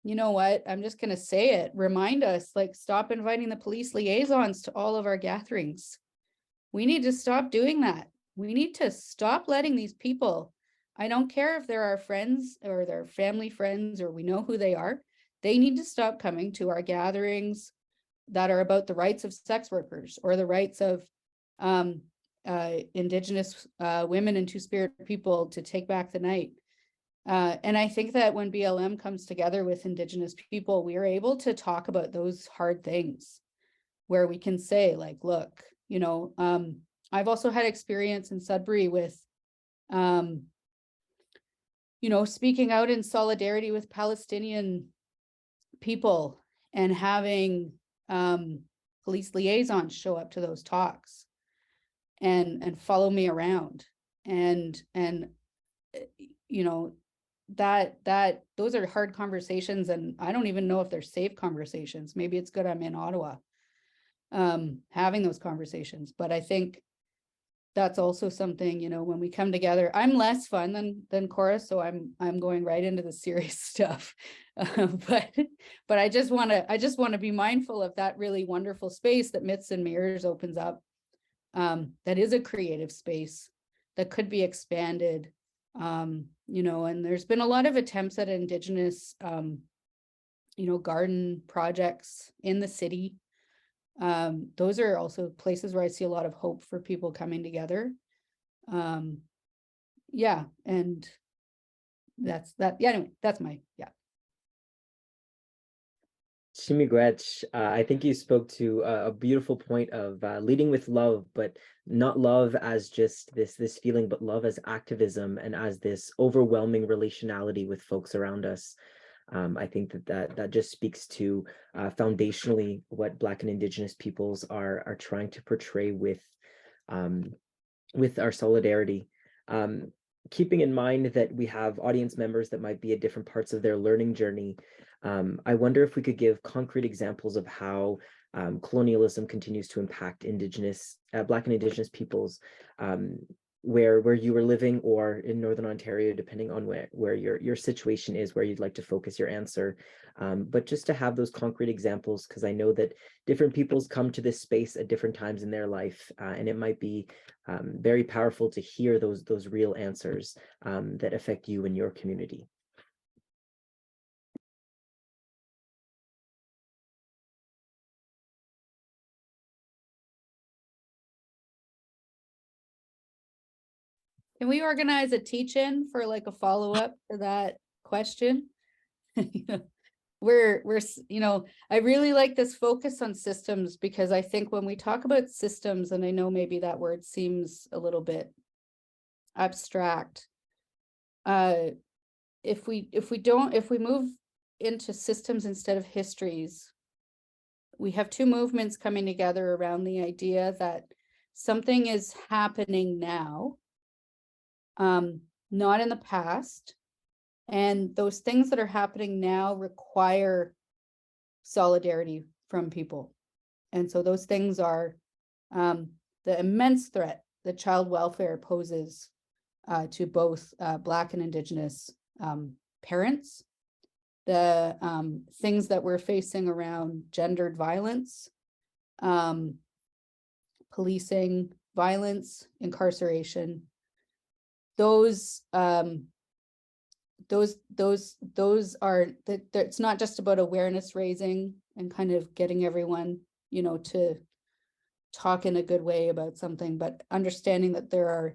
I'm just going to say it, remind us, like, stop inviting the police liaisons to all of our gatherings. We need to stop doing that. We need to stop letting these people, I don't care if they're our friends or they're family friends or we know who they are, they need to stop coming to our gatherings that are about the rights of sex workers or the rights of Indigenous women and Two-Spirit people to take back the night. And I think that when BLM comes together with Indigenous people, we are able to talk about those hard things where we can say, like, look, I've also had experience in Sudbury with, speaking out in solidarity with Palestinian people and having police liaisons show up to those talks and follow me around. And that those are hard conversations, and I don't even know if they're safe conversations. Maybe it's good I'm in Ottawa having those conversations. But I think that's also something, when we come together. I'm less fun than Cora, so I'm going right into the serious stuff. But I just want to be mindful of that really wonderful space that Myths and Mirrors opens up. That is a creative space that could be expanded, you know, and there's been a lot of attempts at Indigenous, you know, garden projects in the city. Those are also places where I see a lot of hope for people coming together. Yeah, and that's that. Yeah, anyway, that's my, yeah. Shimigwech, I think you spoke to a beautiful point of leading with love, but not love as just this feeling, but love as activism and as this overwhelming relationality with folks around us. I think that just speaks to foundationally what Black and Indigenous peoples are trying to portray with our solidarity. Keeping in mind that we have audience members that might be at different parts of their learning journey, I wonder if we could give concrete examples of how colonialism continues to impact Indigenous, Black and Indigenous peoples, where you were living, or in Northern Ontario, depending on where your situation is, where you'd like to focus your answer. But just to have those concrete examples, because I know that different peoples come to this space at different times in their life, and it might be very powerful to hear those real answers that affect you and your community. Can we organize a teach-in for like a follow-up to that question? We're, you know, I really like this focus on systems, because I think when we talk about systems, and I know maybe that word seems a little bit abstract, if we move into systems instead of histories, we have two movements coming together around the idea that something is happening now, not in the past, and those things that are happening now require solidarity from people. And so those things are the immense threat that child welfare poses to both Black and Indigenous parents, the things that we're facing around gendered violence, policing violence, incarceration. Those are it's not just about awareness raising and kind of getting everyone, you know, to talk in a good way about something, but understanding that there are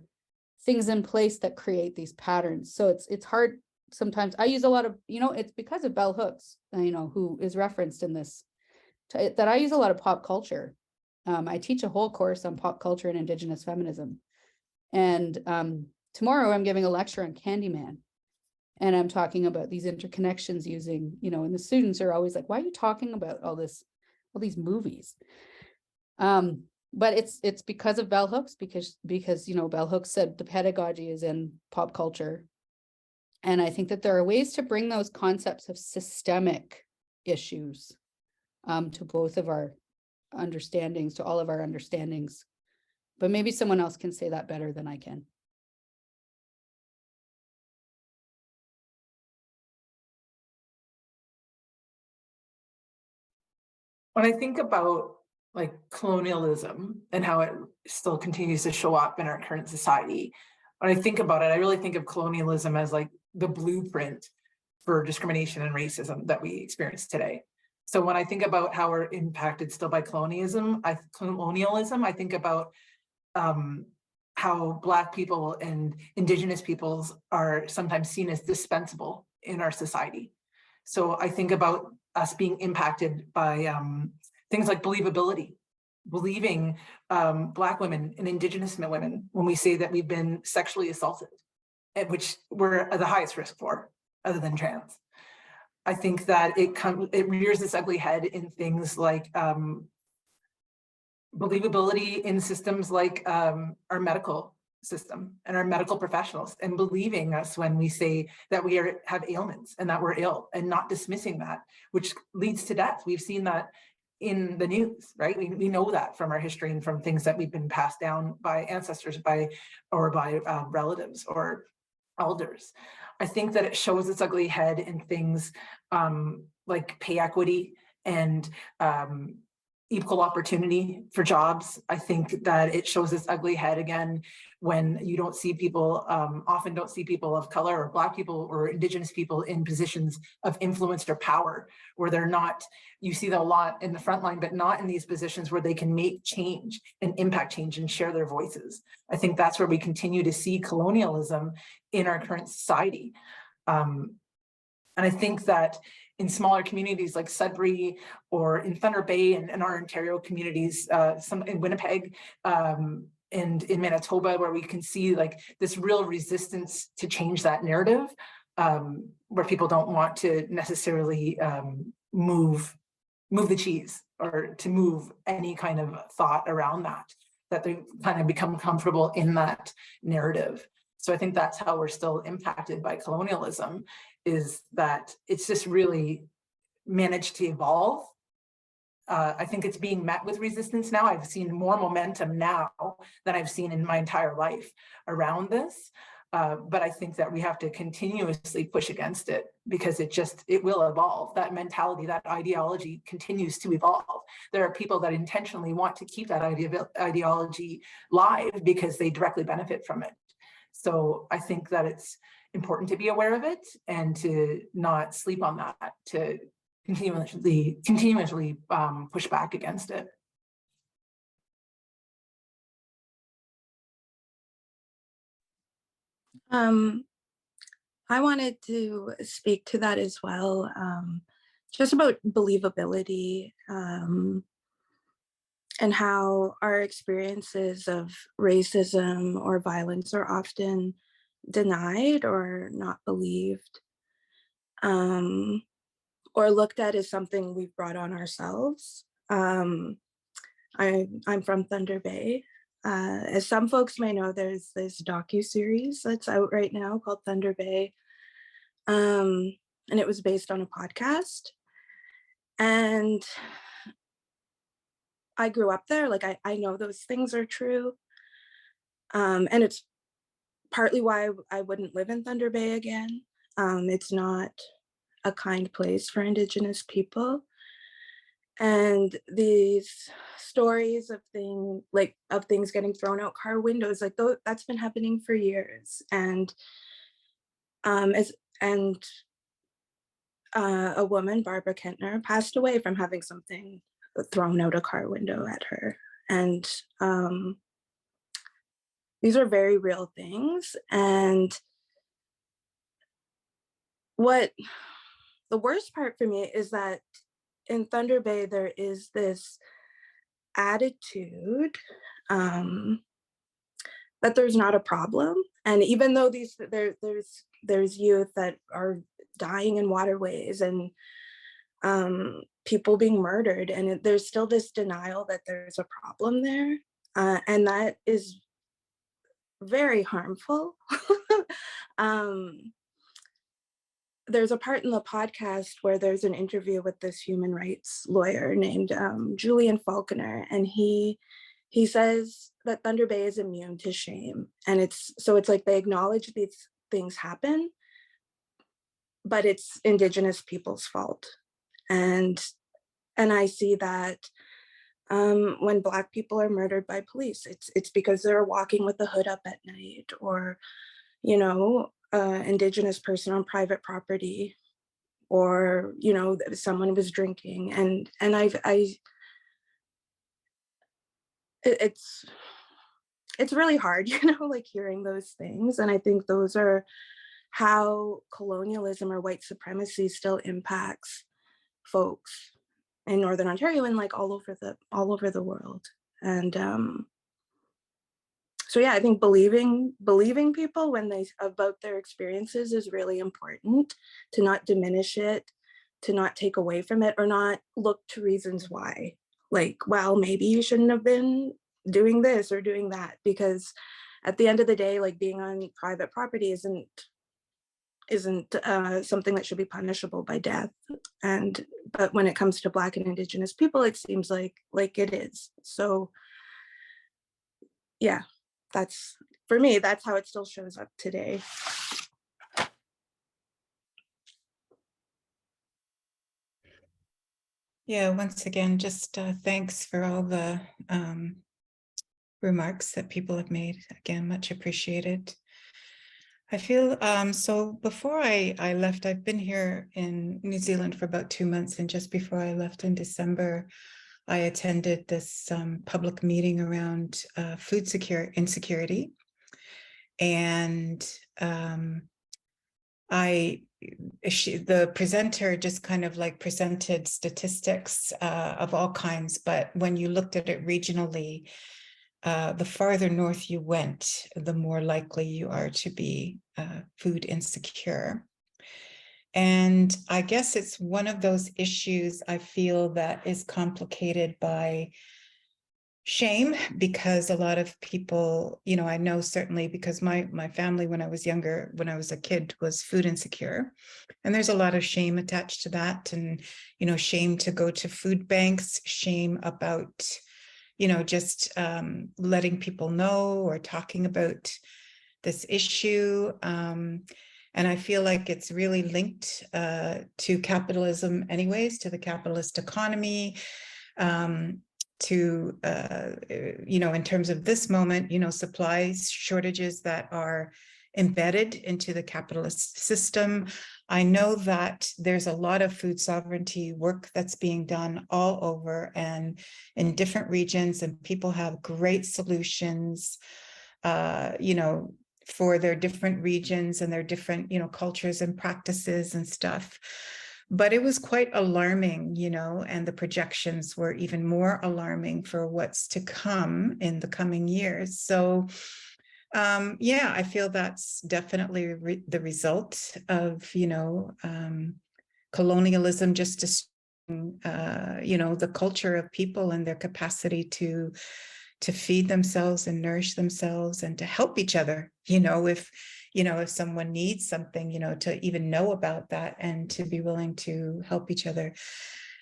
things in place that create these patterns. So it's hard sometimes. I use a lot of, you know, it's because of Bell Hooks, you know, who is referenced in this, that I use a lot of pop culture. I teach a whole course on pop culture and Indigenous feminism. And tomorrow I'm giving a lecture on Candyman. And I'm talking about these interconnections using, you know, and the students are always like, why are you talking about all these movies? But it's because of Bell Hooks, because, you know, Bell Hooks said the pedagogy is in pop culture. And I think that there are ways to bring those concepts of systemic issues to both of our understandings, to all of our understandings. But maybe someone else can say that better than I can. When I think about like colonialism and how it still continues to show up in our current society, when I think about it, I really think of colonialism as like the blueprint for discrimination and racism that we experience today. So when I think about how we're impacted still by colonialism, I think about how Black people and Indigenous peoples are sometimes seen as dispensable in our society. So I think about us being impacted by things like believability, believing Black women and Indigenous women when we say that we've been sexually assaulted, which we're at the highest risk for, other than trans. I think that it rears its ugly head in things like believability in systems like our medical system and our medical professionals, and believing us when we say that we have ailments and that we're ill, and not dismissing that, which leads to death. We've seen that in the news, right? We know that from our history and from things that we've been passed down by ancestors, by relatives or elders. I think that it shows its ugly head in things like pay equity and equal opportunity for jobs. I think that it shows its ugly head again when you don't see people, often don't see people of color or Black people or Indigenous people in positions of influence or power, where they're not, you see that a lot in the front line, but not in these positions where they can make change and impact change and share their voices. I think that's where we continue to see colonialism in our current society. And I think that in smaller communities like Sudbury or in Thunder Bay and our Ontario communities, some in Winnipeg and in Manitoba, where we can see like this real resistance to change that narrative, where people don't want to necessarily move the cheese or to move any kind of thought around that they kind of become comfortable in that narrative. So I think that's how we're still impacted by colonialism, is that it's just really managed to evolve. I think it's being met with resistance now. I've seen more momentum now than I've seen in my entire life around this. But I think that we have to continuously push against it, because it will evolve. That mentality, that ideology continues to evolve. There are people that intentionally want to keep that ideology live because they directly benefit from it. So I think that it's important to be aware of it and to not sleep on that, to continuously push back against it. I wanted to speak to that as well, just about believability, and how our experiences of racism or violence are often denied or not believed, or looked at as something we've brought on ourselves. I'm from Thunder Bay. As some folks may know, there's this docu-series that's out right now called Thunder Bay. And it was based on a podcast. And I grew up there, like I know those things are true. And it's partly why I wouldn't live in Thunder Bay again. It's not a kind place for Indigenous people. And these stories of things getting thrown out car windows, like that's been happening for years. And a woman, Barbara Kentner, passed away from having something thrown out a car window at her. And these are very real things. And what the worst part for me is that in Thunder Bay, there is this attitude that there's not a problem. And even though there's youth that are dying in waterways and people being murdered, and there's still this denial that there's a problem there. And that is very harmful. There's a part in the podcast where there's an interview with this human rights lawyer named Julian Falconer, and he says that Thunder Bay is immune to shame. And it's like they acknowledge these things happen, but it's Indigenous people's fault. And I see that when Black people are murdered by police, it's because they're walking with the hood up at night, or, you know, Indigenous person on private property, or, you know, someone was drinking. And it's really hard, you know, like hearing those things. And I think those are how colonialism or white supremacy still impacts folks in Northern Ontario and like all over the world. And so yeah, I think believing people when they about their experiences is really important, to not diminish it, to not take away from it, or not look to reasons why. Like, well, maybe you shouldn't have been doing this or doing that, because at the end of the day, like being on private property isn't something that should be punishable by death. But when it comes to Black and Indigenous people, it seems like it is. So yeah, for me, that's how it still shows up today. Yeah, once again, just thanks for all the remarks that people have made. Again, much appreciated. I feel so before I left, I've been here in New Zealand for about 2 months, and just before I left in December, I attended this public meeting around food insecurity. And the presenter just kind of like presented statistics of all kinds, but when you looked at it regionally, the farther north you went, the more likely you are to be food insecure. And I guess it's one of those issues I feel that is complicated by shame, because a lot of people, you know, I know certainly because my family, when I was younger, when I was a kid, was food insecure. And there's a lot of shame attached to that. And, you know, shame to go to food banks, shame about, you know, just letting people know or talking about this issue. And I feel like it's really linked to capitalism anyways, to the capitalist economy, to, you know, in terms of this moment, you know, supply shortages that are embedded into the capitalist system. I know that there's a lot of food sovereignty work that's being done all over and in different regions, and people have great solutions, you know, for their different regions and their different, you know, cultures and practices and stuff. But it was quite alarming, you know, and the projections were even more alarming for what's to come in the coming years. So yeah, I feel that's definitely the result of, you know, colonialism, just to, you know, the culture of people and their capacity to feed themselves and nourish themselves and to help each other, you know, if someone needs something, you know, to even know about that and to be willing to help each other.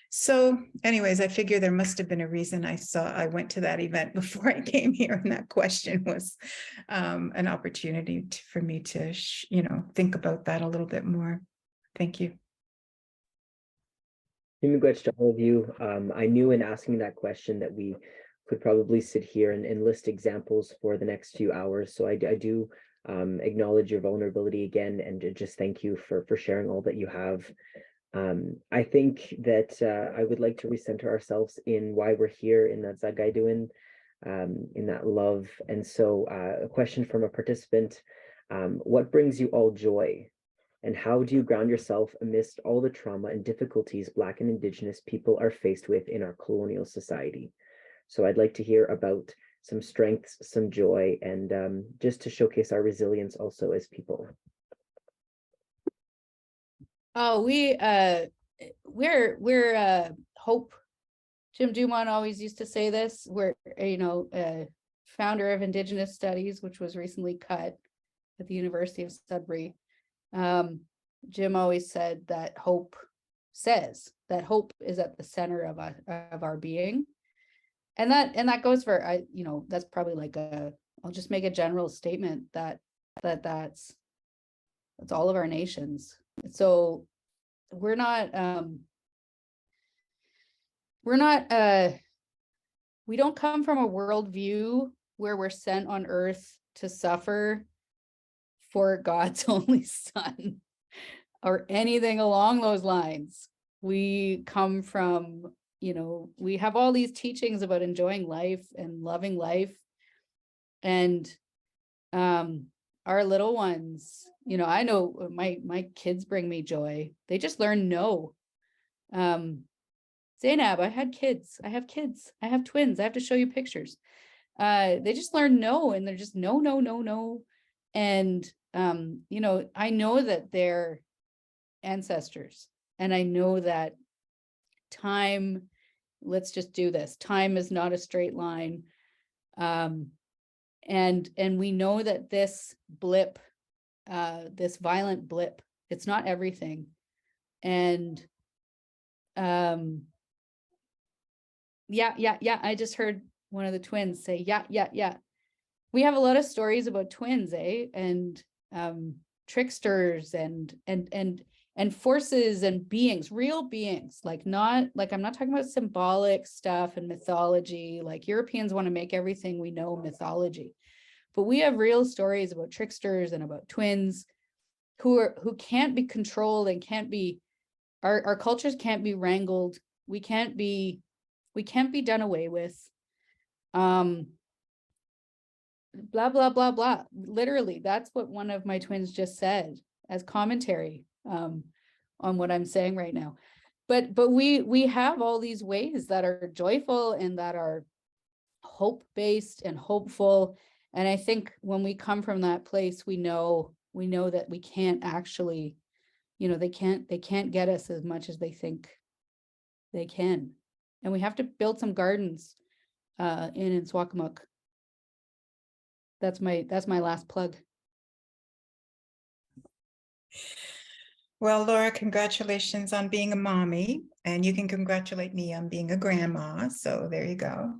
So anyways, I figure there must have been a reason I went to that event before I came here, and that question was an opportunity for me to, you know, think about that a little bit more. Thank you. To all of you. I knew in asking that question that we could probably sit here and list examples for the next few hours. So I do acknowledge your vulnerability again, and just thank you for sharing all that you have. I think that I would like to recenter ourselves in why we're here, in that Zaagi'idwin, in that love. And so a question from a participant: what brings you all joy? And how do you ground yourself amidst all the trauma and difficulties Black and Indigenous people are faced with in our colonial society? So I'd like to hear about some strengths, some joy, and just to showcase our resilience also as people. Oh, we're hope. Jim Dumont always used to say this. We're, you know, founder of Indigenous Studies, which was recently cut at the University of Sudbury. Jim always said that hope is at the center of our being. And that goes for, you know, that's probably like I'll just make a general statement that's all of our nations. So we don't come from a worldview where we're sent on earth to suffer for God's only son or anything along those lines. We come from, you know, we have all these teachings about enjoying life and loving life. And our little ones, you know, I know my kids bring me joy. They just learn no. Zainab, I have kids. I have twins. I have to show you pictures. They just learn no, and they're just no, no, no, no. And you know, I know that they're ancestors, and I know that time, let's just do this. Time is not a straight line. And we know that this blip, this violent blip, it's not everything. And yeah. I just heard one of the twins say, yeah. We have a lot of stories about twins, and tricksters and and forces and beings, real beings, like I'm not talking about symbolic stuff and mythology. Like Europeans want to make everything we know mythology, but we have real stories about tricksters and about twins who can't be controlled and can't be, our cultures can't be wrangled. We can't be done away with. Blah, blah, blah, blah. Literally, that's what one of my twins just said as commentary on what I'm saying right now. But we have all these ways that are joyful and that are hope-based and hopeful. And I think when we come from that place, we know that we can't actually, they can't get us as much as they think they can. And we have to build some gardens in Swakopmund. That's my last plug. Well, Laura, congratulations on being a mommy, and you can congratulate me on being a grandma. So there you go.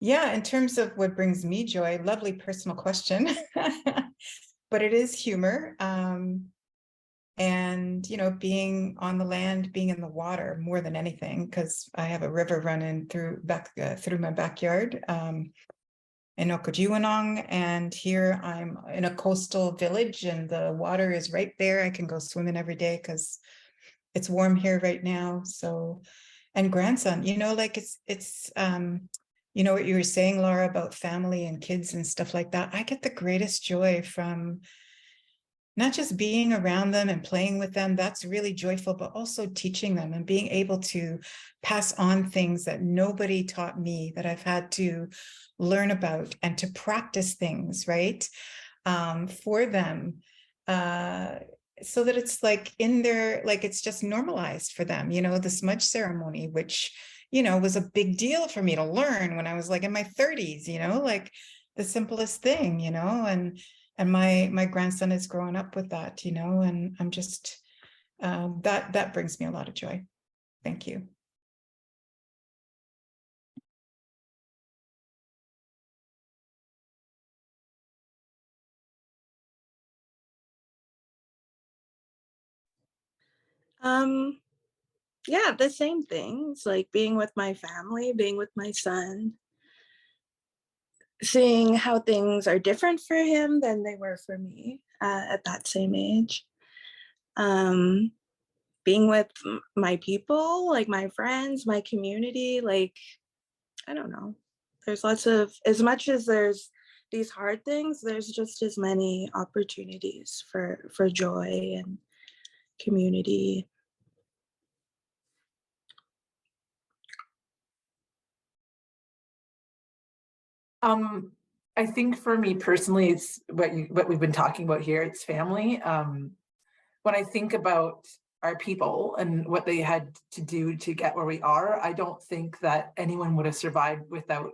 Yeah, in terms of what brings me joy, lovely personal question, but it is humor. And, being on the land, being in the water more than anything, because I have a river running through my backyard. In Zaagi'idwin, and here I'm in a coastal village and the water is right there. I can go swimming every day because it's warm here right now. So, and grandson, like it's what you were saying, Laura, about family and kids and stuff like that. I get the greatest joy from not just being around them and playing with them, that's really joyful, but also teaching them and being able to pass on things that nobody taught me, that I've had to learn about, and to practice things, right, for them, so that it's like in their, like it's just normalized for them, the smudge ceremony, which, was a big deal for me to learn when I was like in my 30s, like the simplest thing, and my grandson is growing up with that, and I'm just, that brings me a lot of joy. Thank you. Yeah, the same things, like being with my family, being with my son, seeing how things are different for him than they were for me at that same age. Being with my people, like my friends, my community, like, I don't know. There's lots of, as much as there's these hard things, there's just as many opportunities for joy and community. I think for me personally, it's what we've been talking about here. It's family. When I think about our people and what they had to do to get where we are, I don't think that anyone would have survived without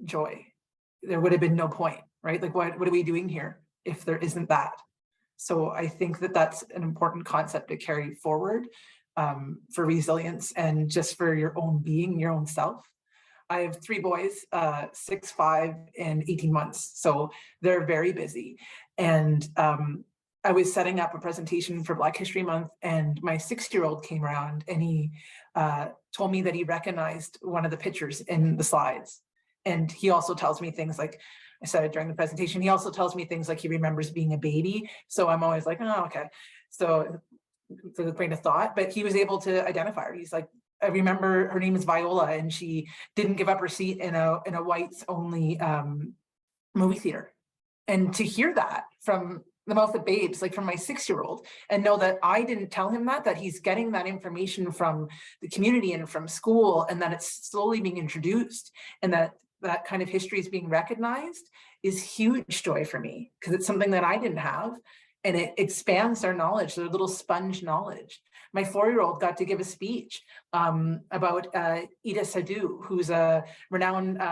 joy. There would have been no point, right? Like, what are we doing here if there isn't that? So I think that that's an important concept to carry forward for resilience and just for your own being, your own self. I have 3 boys, 6, 5, and 18 months. So they're very busy. And I was setting up a presentation for Black History Month, and my 6-year-old came around and he told me that he recognized one of the pictures in the slides. And he also tells me things like, I said it during the presentation, he also tells me things like he remembers being a baby. So I'm always like, oh, okay. So it's a grain of thought, but he was able to identify her. He's like, I remember her name is Viola, and she didn't give up her seat in a whites only movie theater. And to hear that from the mouth of babes, like from my 6-year-old, and know that I didn't tell him that he's getting that information from the community and from school, and that it's slowly being introduced, and that kind of history is being recognized, is huge joy for me, because it's something that I didn't have, and it expands their knowledge, their little sponge knowledge. My 4-year-old got to give a speech about Ida Sadu, who's a renowned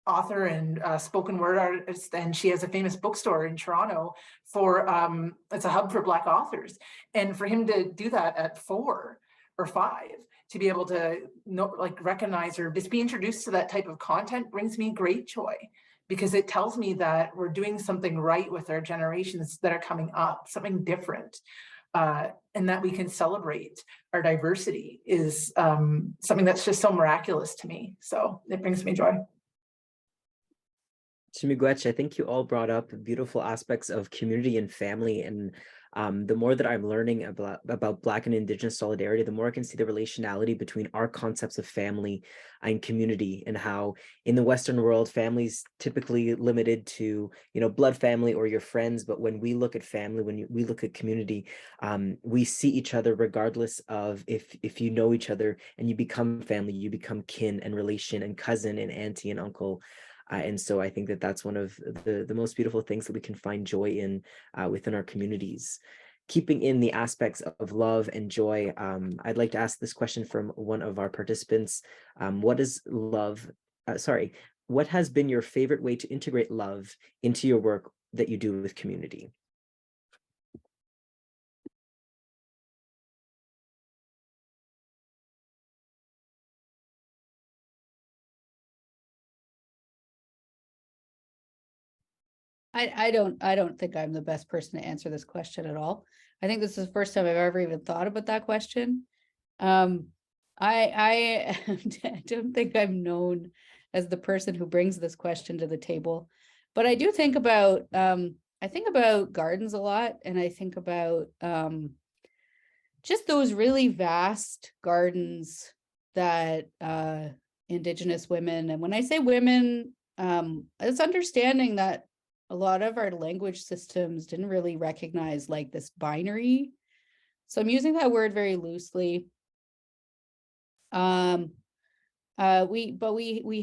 author and spoken word artist, and she has a famous bookstore in Toronto for it's a hub for Black authors. And for him to do that at 4 or 5, to be able to know, like, recognize her, just be introduced to that type of content, brings me great joy, because it tells me that we're doing something right with our generations that are coming up, something different, and that we can celebrate our diversity is something that's just so miraculous to me. So it brings me joy. Chimigwech, I think you all brought up beautiful aspects of community and family, and the more that I'm learning about Black and Indigenous solidarity, the more I can see the relationality between our concepts of family and community, and how in the Western world, families typically limited to, you know, blood family or your friends. But when we look at family, when we look at community, we see each other regardless of if you know each other, and you become family, you become kin and relation and cousin and auntie and uncle. And so I think that that's one of the most beautiful things that we can find joy in within our communities. Keeping in the aspects of love and joy, I'd like to ask this question from one of our participants. What is love? What has been your favorite way to integrate love into your work that you do with community? I don't think I'm the best person to answer this question at all. I think this is the first time I've ever even thought about that question. I don't think I'm known as the person who brings this question to the table, but I do think about gardens a lot, and I think about just those really vast gardens that Indigenous women, and when I say women, it's understanding that a lot of our language systems didn't really recognize like this binary. So I'm using that word very loosely. We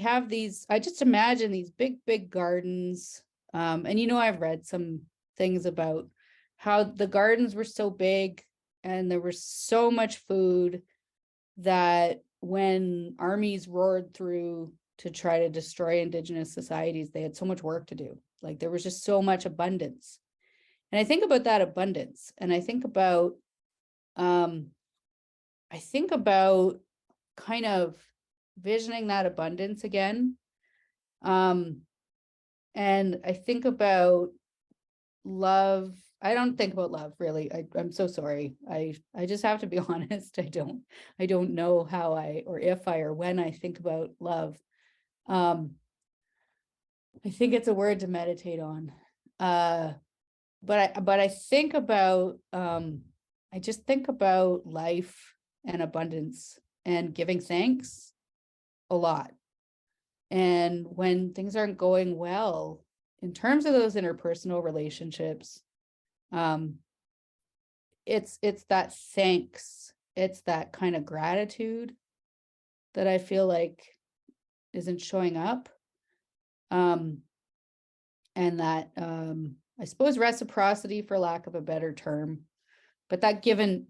have these, I just imagine these big gardens. And you know, I've read some things about how the gardens were so big and there was so much food that when armies roared through to try to destroy Indigenous societies, they had so much work to do. Like there was just so much abundance. And I think about that abundance, and I think about kind of visioning that abundance again. And I think about love. I don't think about love really. I'm so sorry. I just have to be honest. I don't know how or if or when I think about love. I think it's a word to meditate on. But I think about, I just think about life and abundance and giving thanks a lot. And when things aren't going well, in terms of those interpersonal relationships, it's that thanks, it's that kind of gratitude that I feel like isn't showing up. And that I suppose reciprocity, for lack of a better term, but that giving,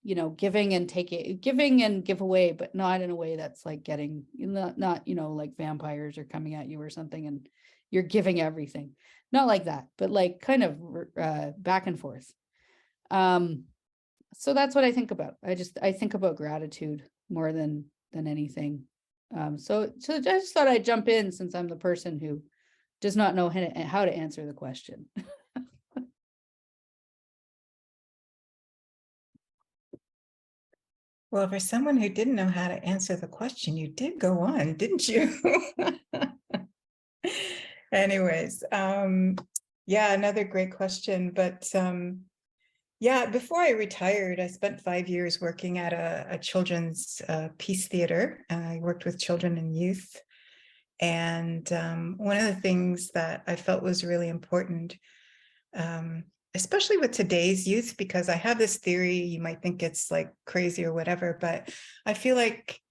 you know, giving and taking, giving and give away, but not in a way that's like getting, not, you know, like vampires are coming at you or something and you're giving everything, not like that, but like kind of back and forth. So that's what I think about. I think about gratitude more than anything. So I just thought I'd jump in since I'm the person who does not know how to answer the question. Well, for someone who didn't know how to answer the question, you did go on, didn't you? Anyways, yeah, another great question. But yeah, before I retired, I spent 5 years working at a children's peace theater. I worked with children and youth. And one of the things that I felt was really important, especially with today's youth, because I have this theory, you might think it's like crazy or whatever, but I feel like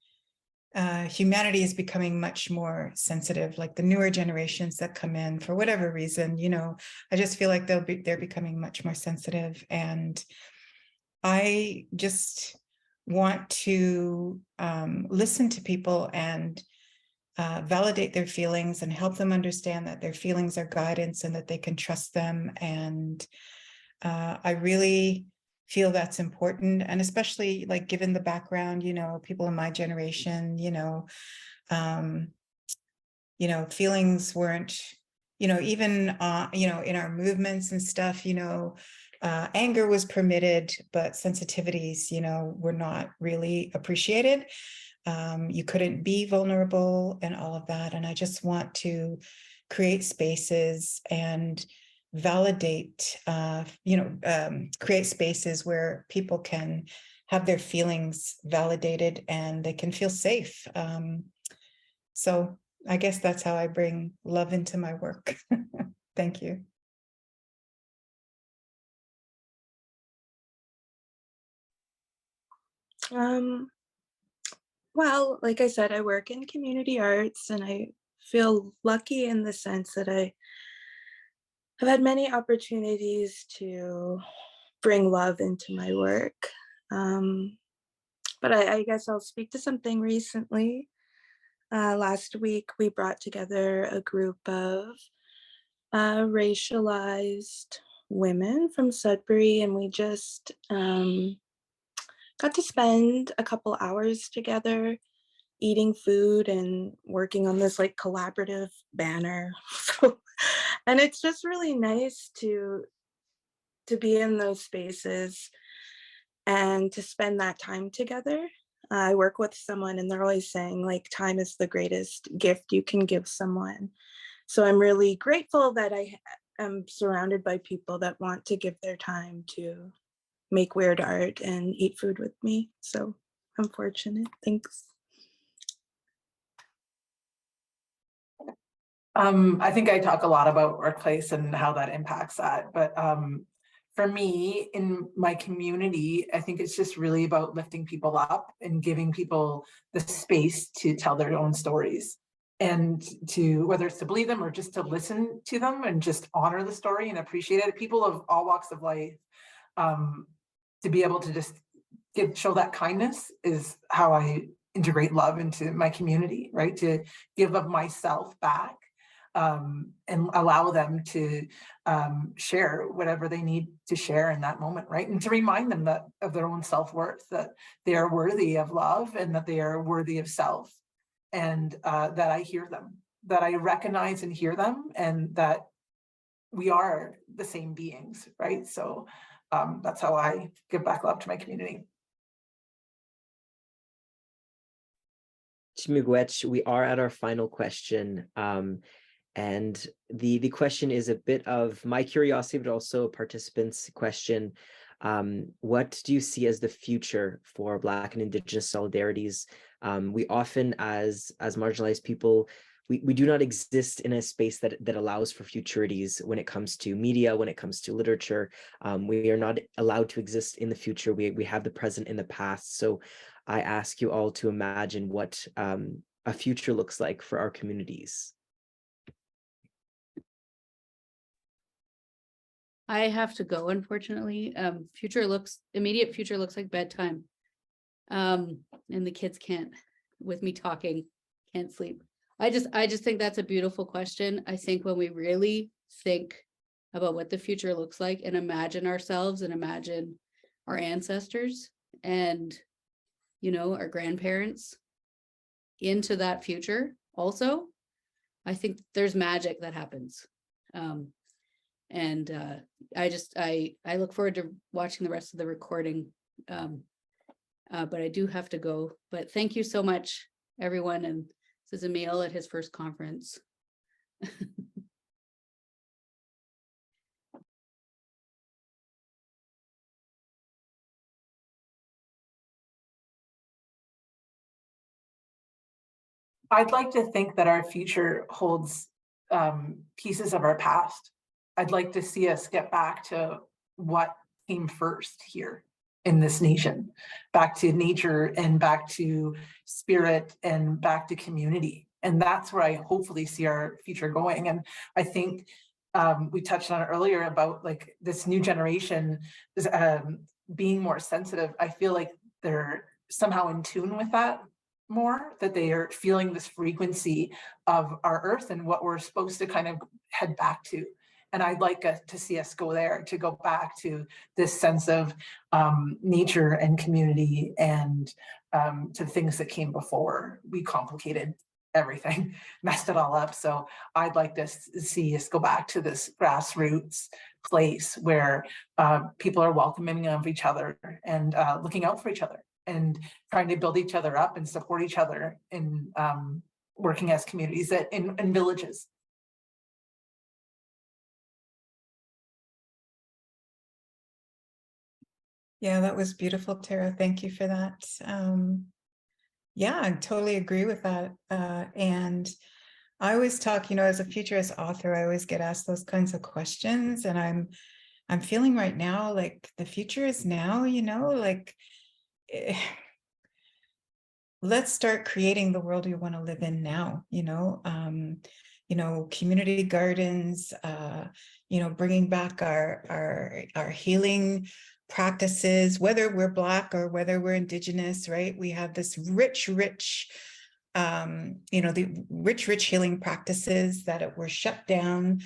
humanity is becoming much more sensitive, like the newer generations that come in for whatever reason, you know, I just feel like they're becoming much more sensitive. And I just want to listen to people and validate their feelings and help them understand that their feelings are guidance and that they can trust them. And I really feel that's important. And especially like given the background, you know, people in my generation, you know, you know, feelings weren't, you know, even, you know, in our movements and stuff, you know, anger was permitted, but sensitivities, you know, were not really appreciated. You couldn't be vulnerable and all of that. And I just want to create spaces and validate, you know, create spaces where people can have their feelings validated and they can feel safe. So I guess that's how I bring love into my work. Thank you. Well, like I said, I work in community arts and I feel lucky in the sense that I have had many opportunities to bring love into my work. But I guess I'll speak to something recently. Last week, we brought together a group of racialized women from Sudbury, and we just got to spend a couple hours together eating food and working on this like collaborative banner. And it's just really nice to be in those spaces and to spend that time together. I work with someone and they're always saying like time is the greatest gift you can give someone. So I'm really grateful that I am surrounded by people that want to give their time to make weird art and eat food with me. So I'm fortunate. Thanks. I think I talk a lot about workplace and how that impacts that, but for me, in my community, I think it's just really about lifting people up and giving people the space to tell their own stories, and to, whether it's to believe them or just to listen to them and just honor the story and appreciate it. People of all walks of life, to be able to just show that kindness is how I integrate love into my community, right? To give of myself back. And allow them to share whatever they need to share in that moment, right? And to remind them that of their own self-worth, that they are worthy of love and that they are worthy of self, and that I hear them, that I recognize and hear them, and that we are the same beings, right? So that's how I give back love to my community. Miigwech, we are at our final question. And the question is a bit of my curiosity, but also a participant's question. What do you see as the future for Black and Indigenous solidarities? We often, as marginalized people, we do not exist in a space that allows for futurities when it comes to media, when it comes to literature. We are not allowed to exist in the future. We have the present in the past. So I ask you all to imagine what a future looks like for our communities. I have to go, unfortunately. Immediate future looks like bedtime. And the kids can't, with me talking, can't sleep. I just think that's a beautiful question. I think when we really think about what the future looks like and imagine ourselves and imagine our ancestors and, you know, our grandparents into that future also, I think there's magic that happens. And I look forward to watching the rest of the recording, but I do have to go. But thank you so much, everyone. And this is Emil at his first conference. I'd like to think that our future holds pieces of our past. I'd like to see us get back to what came first here in this nation, back to nature and back to spirit and back to community. And that's where I hopefully see our future going. And I think we touched on it earlier about like this new generation is being more sensitive. I feel like they're somehow in tune with that more, that they are feeling this frequency of our earth and what we're supposed to kind of head back to. And I'd like to see us go there, to go back to this sense of nature and community and to things that came before we complicated everything, messed it all up. So I'd like to see us go back to this grassroots place where people are welcoming of each other and looking out for each other and trying to build each other up and support each other in working as communities in villages. Yeah, that was beautiful, Tara. Thank you for that. Yeah, I totally agree with that. And I always talk, as a futurist author, I always get asked those kinds of questions. And I'm feeling right now like the future is now, like let's start creating the world we want to live in now, community gardens, bringing back our healing practices, whether we're Black or whether we're Indigenous, right? We have this rich, the rich healing practices that were shut down,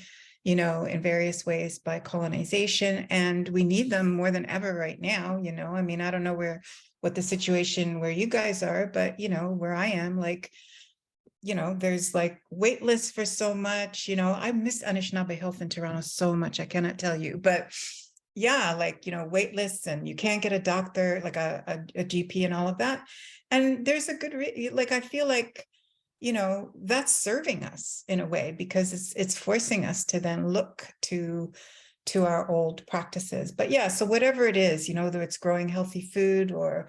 in various ways by colonization. And we need them more than ever right now, I mean, I don't know what the situation where you guys are, but, where I am, like, there's like wait lists for so much, I miss Anishinaabe health in Toronto so much, I cannot tell you, but yeah, like, wait lists and you can't get a doctor, like a GP and all of that. And there's a good, I feel like, that's serving us in a way, because it's forcing us to then look to our old practices. But yeah, so whatever it is, whether it's growing healthy food or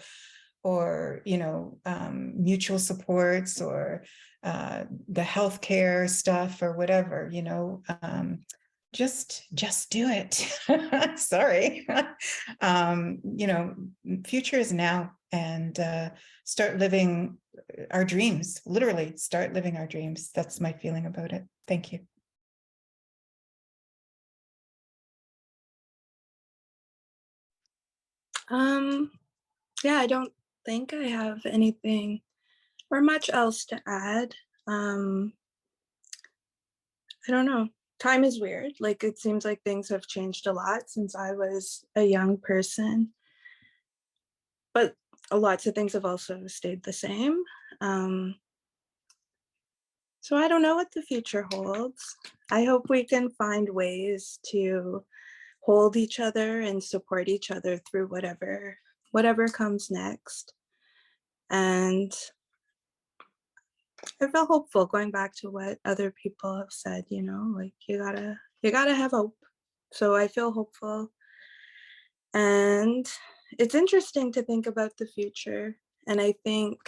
mutual supports or the healthcare stuff or whatever, just do it. Sorry. Future is now, and start living our dreams, literally start living our dreams. That's my feeling about it. Thank you. Yeah, I don't think I have anything or much else to add. I don't know. Time is weird. Like, it seems like things have changed a lot since I was a young person, but lots of things have also stayed the same. So I don't know what the future holds. I hope we can find ways to hold each other and support each other through whatever comes next. And I feel hopeful, going back to what other people have said, like you gotta have hope. So I feel hopeful. And it's interesting to think about the future. And I think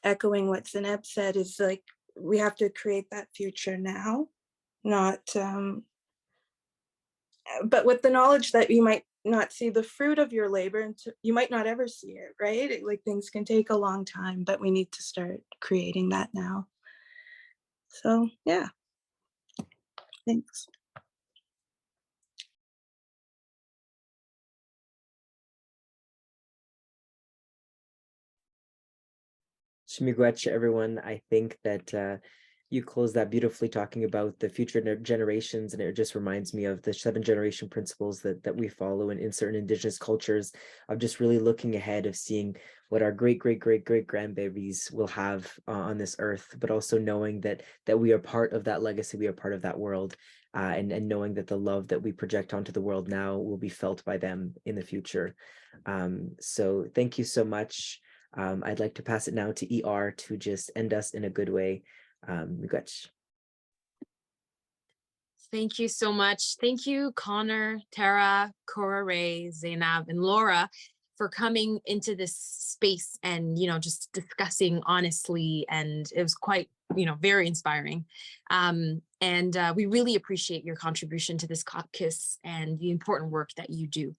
echoing what Zainab said is like, we have to create that future now, not, but with the knowledge that you might not see the fruit of your labor, and you might not ever see it, right? Like, things can take a long time, but we need to start creating that now. So yeah, thanks. Shmigwech, everyone. I think that you closed that beautifully, talking about the future generations, and it just reminds me of the 7-generation principles that we follow in certain Indigenous cultures, of just really looking ahead, of seeing what our great grandbabies will have on this earth, but also knowing that we are part of that legacy, we are part of that world, and knowing that the love that we project onto the world now will be felt by them in the future. So thank you so much. I'd like to pass it now to ER to just end us in a good way. Miigwech. Thank you so much. Thank you, Connor, Tara, Cora-Rae, Zainab, and Laura, for coming into this space and, just discussing honestly. And it was quite, very inspiring. And we really appreciate your contribution to this caucus and the important work that you do.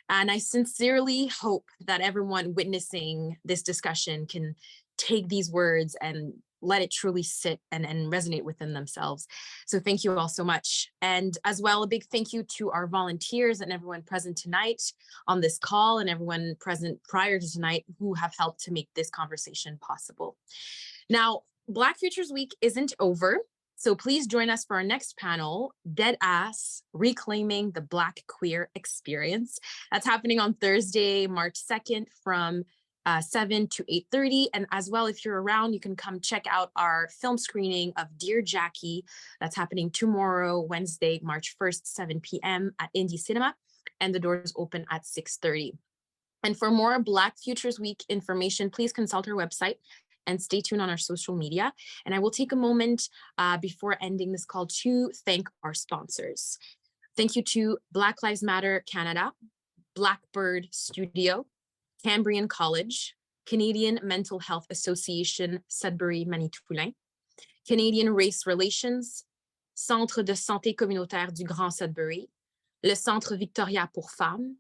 And I sincerely hope that everyone witnessing this discussion can take these words and let it truly sit and resonate within themselves. So thank you all so much. And as well, a big thank you to our volunteers and everyone present tonight on this call, and everyone present prior to tonight who have helped to make this conversation possible. Now, Black Futures Week isn't over. So please join us for our next panel, Dead Ass, Reclaiming the Black Queer Experience. That's happening on Thursday, March 2nd from 7 to 8:30. And as well, if you're around, you can come check out our film screening of Dear Jackie. That's happening tomorrow, Wednesday, March 1st, 7 p.m. at Indie Cinema. And the doors open at 6:30. And for more Black Futures Week information, please consult our website and stay tuned on our social media. And I will take a moment before ending this call to thank our sponsors. Thank you to Black Lives Matter Canada, Blackbird Studio, Cambrian College, Canadian Mental Health Association, Sudbury, Manitoulin, Canadian Race Relations, Centre de Santé Communautaire du Grand Sudbury, le Centre Victoria pour Femmes,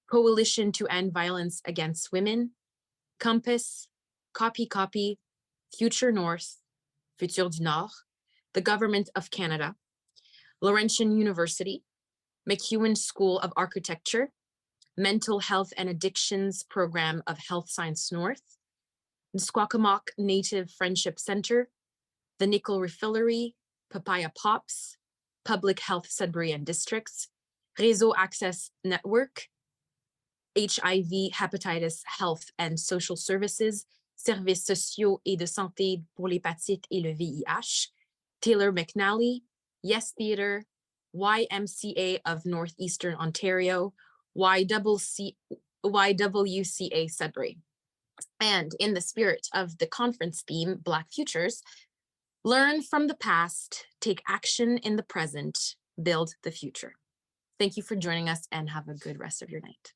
Coalition to End Violence Against Women, Compass, Copy, Future North, Futur du Nord, the Government of Canada, Laurentian University, MacEwan School of Architecture, Mental Health and Addictions Program of Health Science North, Squacomock Native Friendship Center, the Nickel Refillery, Papaya Pops, Public Health Sudbury and Districts, Réseau Access Network, HIV, Hepatitis, Health and Social Services, Services sociaux et de santé pour l'hépatite et le VIH, Taylor McNally, Yes Theatre, YMCA of Northeastern Ontario, YWCA Sudbury. And in the spirit of the conference theme, Black Futures, learn from the past, take action in the present, build the future. Thank you for joining us and have a good rest of your night.